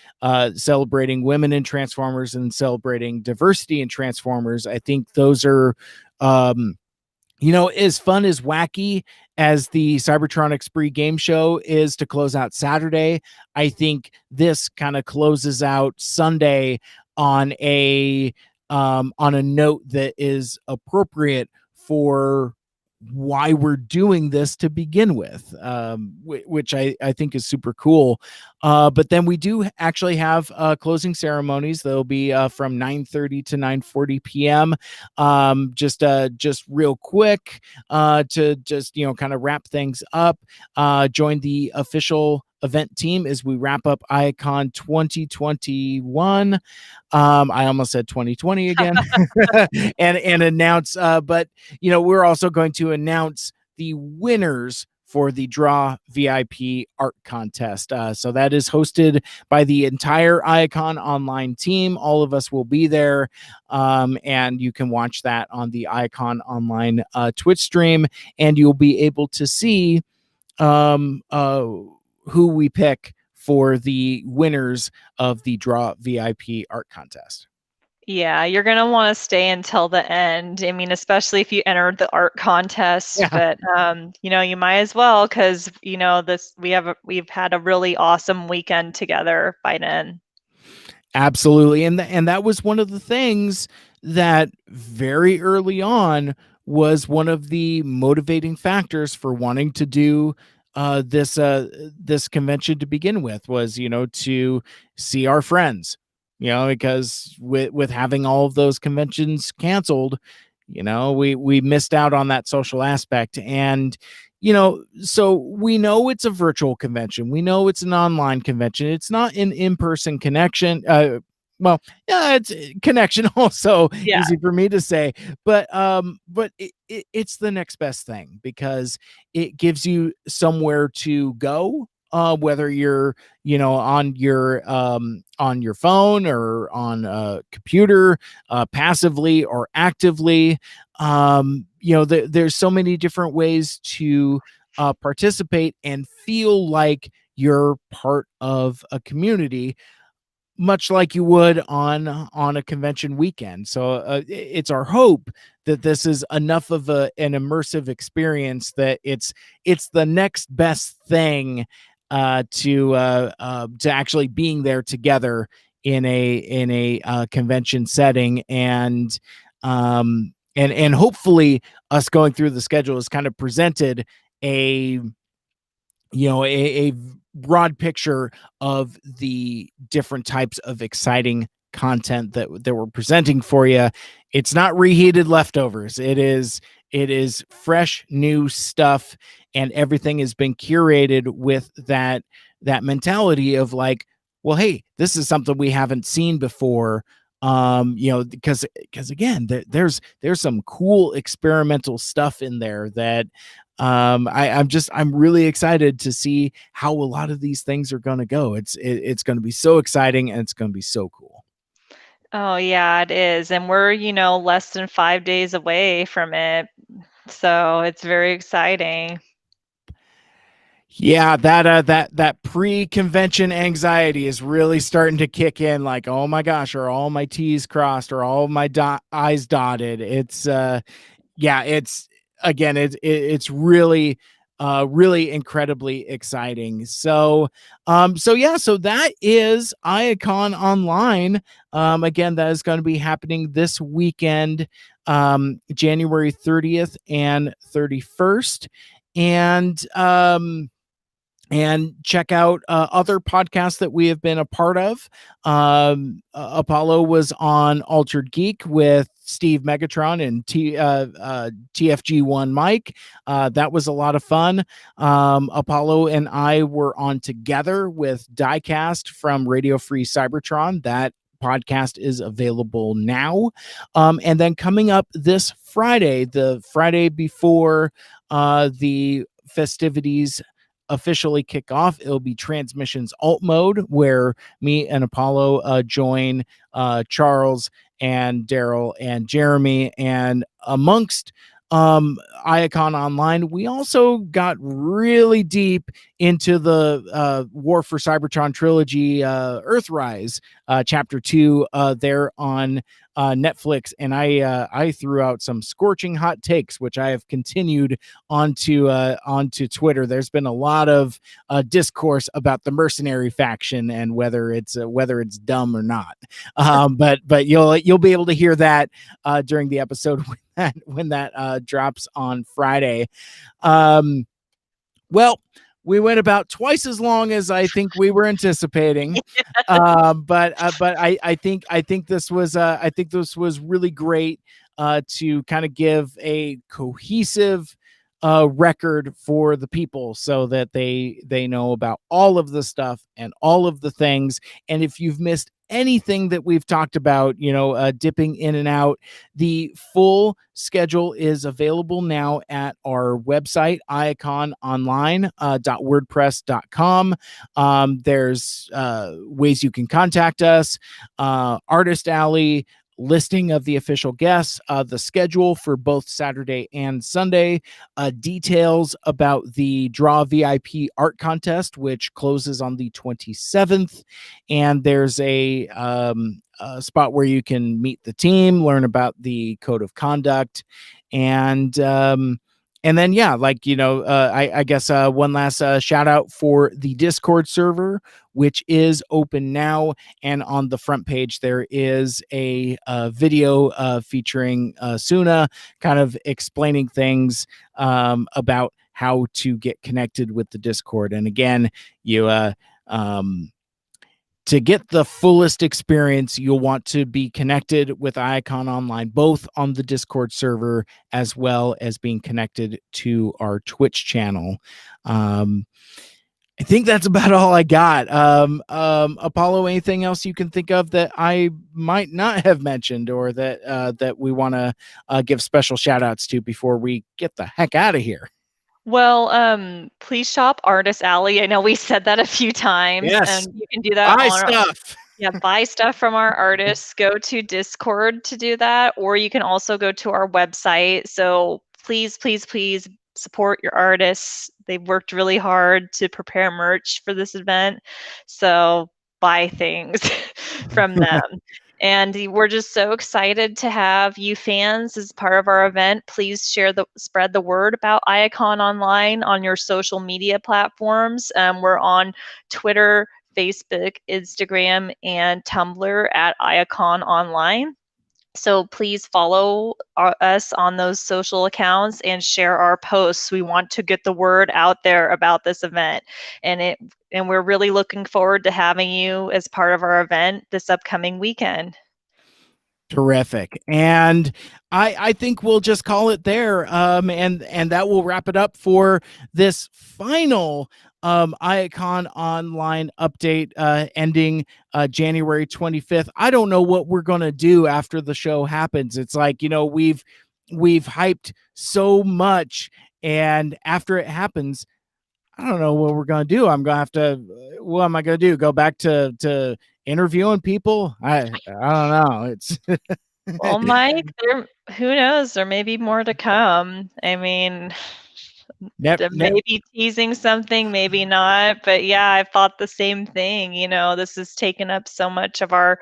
celebrating women in Transformers and celebrating diversity in Transformers, I think those are as fun, as wacky as the Cybertronic Spree game show is to close out Saturday. I think this kind of closes out Sunday on a note that is appropriate for why we're doing this to begin with, which I think is super cool. But then we do actually have closing ceremonies. They'll be from 9:30 to 9:40 p.m. Just real quick to just kind of wrap things up. Join the official event team as we wrap up ICON 2021. I almost said 2020 again, and announce. But we're also going to announce the winners for the Draw VIP art contest. So that is hosted by the entire Icon Online team. All of us will be there, and you can watch that on the Icon Online Twitch stream, and you'll be able to see who we pick for the winners of the Draw VIP art contest. Yeah, you're gonna want to stay until the end. I mean, especially if you entered the art contest, but you might as well, because we've had a really awesome weekend together by then. Absolutely. And that was one of the things that very early on was one of the motivating factors for wanting to do this convention to begin with, was to see our friends, because with having all of those conventions canceled, we missed out on that social aspect. And so we know it's a virtual convention. We know it's an online convention. It's not an in-person connection. Well, yeah, it's connection also. Yeah. Easy for me to say, but it's the next best thing, because it gives you somewhere to go, whether you're on your phone or on a computer, passively or actively. There's so many different ways to participate and feel like you're part of a community, much like you would on a convention weekend. So it's our hope that this is enough of an immersive experience that it's the next best thing to actually being there together in a convention setting. And hopefully us going through the schedule has kind of presented a broad picture of the different types of exciting content that we're presenting for you. It's not reheated leftovers. It is fresh new stuff, and everything has been curated with that mentality of like, well, hey, this is something we haven't seen before. Because again, there's some cool experimental stuff in there that I'm really excited to see how a lot of these things are going to go. It's going to be so exciting, and it's going to be so cool. Oh yeah, it is. And we're, less than 5 days away from it. So it's very exciting. Yeah, that pre-convention anxiety is really starting to kick in. Like, oh my gosh, are all my T's crossed, or all my I's dotted? It's it's really really incredibly exciting. So that is Icon Online. Again, that is going to be happening this weekend, January 30th and 31st. And check out other podcasts that we have been a part of. Apollo was on Altered Geek with Steve Megatron and TFG1 Mike. That was a lot of fun. Apollo and I were on Together with Diecast from Radio Free Cybertron. That podcast is available now. And then coming up this Friday, the Friday before the festivities officially kick off, it'll be Transmissions Alt Mode, where me and Apollo join Charles and Daryl and Jeremy. And amongst Iacon Online, we also got really deep into the War for Cybertron trilogy, Earthrise, chapter 2, there on Netflix, and I threw out some scorching hot takes, which I have continued onto Twitter. There's been a lot of discourse about the mercenary faction and whether it's dumb or not. But you'll be able to hear that during the episode when that drops on Friday. Well, we went about twice as long as I think we were anticipating. But I think this was really great to kind of give a cohesive record for the people, so that they know about all of the stuff and all of the things. And if you've missed anything that we've talked about, dipping in and out, the full schedule is available now at our website, iacononline.wordpress.com. There's ways you can contact us, Artist Alley, listing of the official guests, the schedule for both Saturday and Sunday, details about the Draw VIP art contest, which closes on the 27th. And there's a spot where you can meet the team, learn about the code of conduct, and then, I guess one last shout out for the Discord server, which is open now. And on the front page, there is a video featuring Suna, kind of explaining things about how to get connected with the Discord. And again, to get the fullest experience, you'll want to be connected with Icon Online, both on the Discord server as well as being connected to our Twitch channel. I think that's about all I got. Apollo, anything else you can think of that I might not have mentioned, or that we want to give special shout outs to before we get the heck out of here? Well, please shop Artist Alley. I know we said that a few times, Yes. and you can do that Buy on stuff. buy stuff from our artists. Go to Discord to do that, or you can also go to our website. So please, please, please support your artists. They've worked really hard to prepare merch for this event. So buy things from them. And we're just so excited to have you fans as part of our event. Please spread the word about Iacon Online on your social media platforms. We're on Twitter, Facebook, Instagram, and Tumblr at Iacon Online. So please follow us on those social accounts and share our posts. We want to get the word out there about this event, and we're really looking forward to having you as part of our event this upcoming weekend. Terrific. And I think we'll just call it there. And that will wrap it up for this final Iacon Online update, ending January 25th. I don't know what we're gonna do after the show happens. It's like, we've hyped so much, and after it happens, I don't know what we're gonna do. I'm gonna have to. What am I gonna do? Go back to interviewing people? I don't know. It's Well, Mike, who knows? There may be more to come. I mean, maybe teasing something, maybe not. But yeah, I've thought the same thing. This has taken up so much of our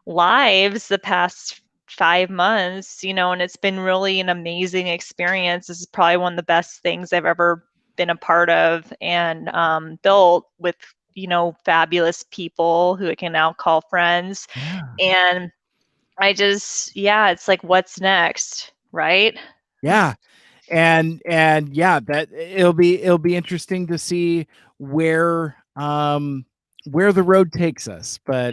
lives the past 5 months, and it's been really an amazing experience. This is probably one of the best things I've ever been a part of, and built with, fabulous people who I can now call friends. Yeah. And it's like, what's next, right? Yeah. And yeah, that it'll be interesting to see where the road takes us. But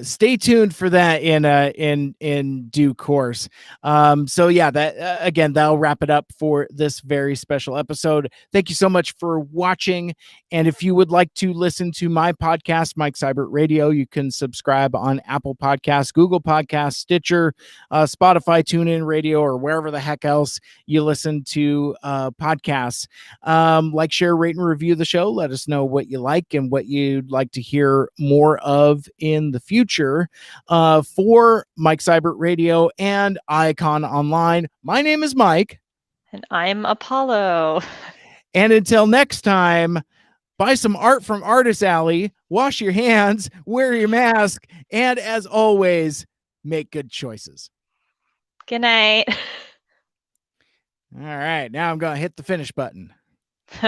stay tuned for that in due course. So yeah, that again, that'll wrap it up for this very special episode. Thank you so much for watching. And if you would like to listen to my podcast, Mike Seibert Radio, you can subscribe on Apple Podcasts, Google Podcasts, Stitcher, Spotify, TuneIn Radio, or wherever the heck else you listen to podcasts. Like, share, rate, and review the show. Let us know what you like and what you'd like to hear more of in the future. For Mike Seibert Radio and Icon Online, my name is Mike. And I'm Apollo. And until next time, buy some art from Artist Alley, wash your hands, wear your mask, and as always, make good choices. Good night. All right, now I'm going to hit the finish button. Okay.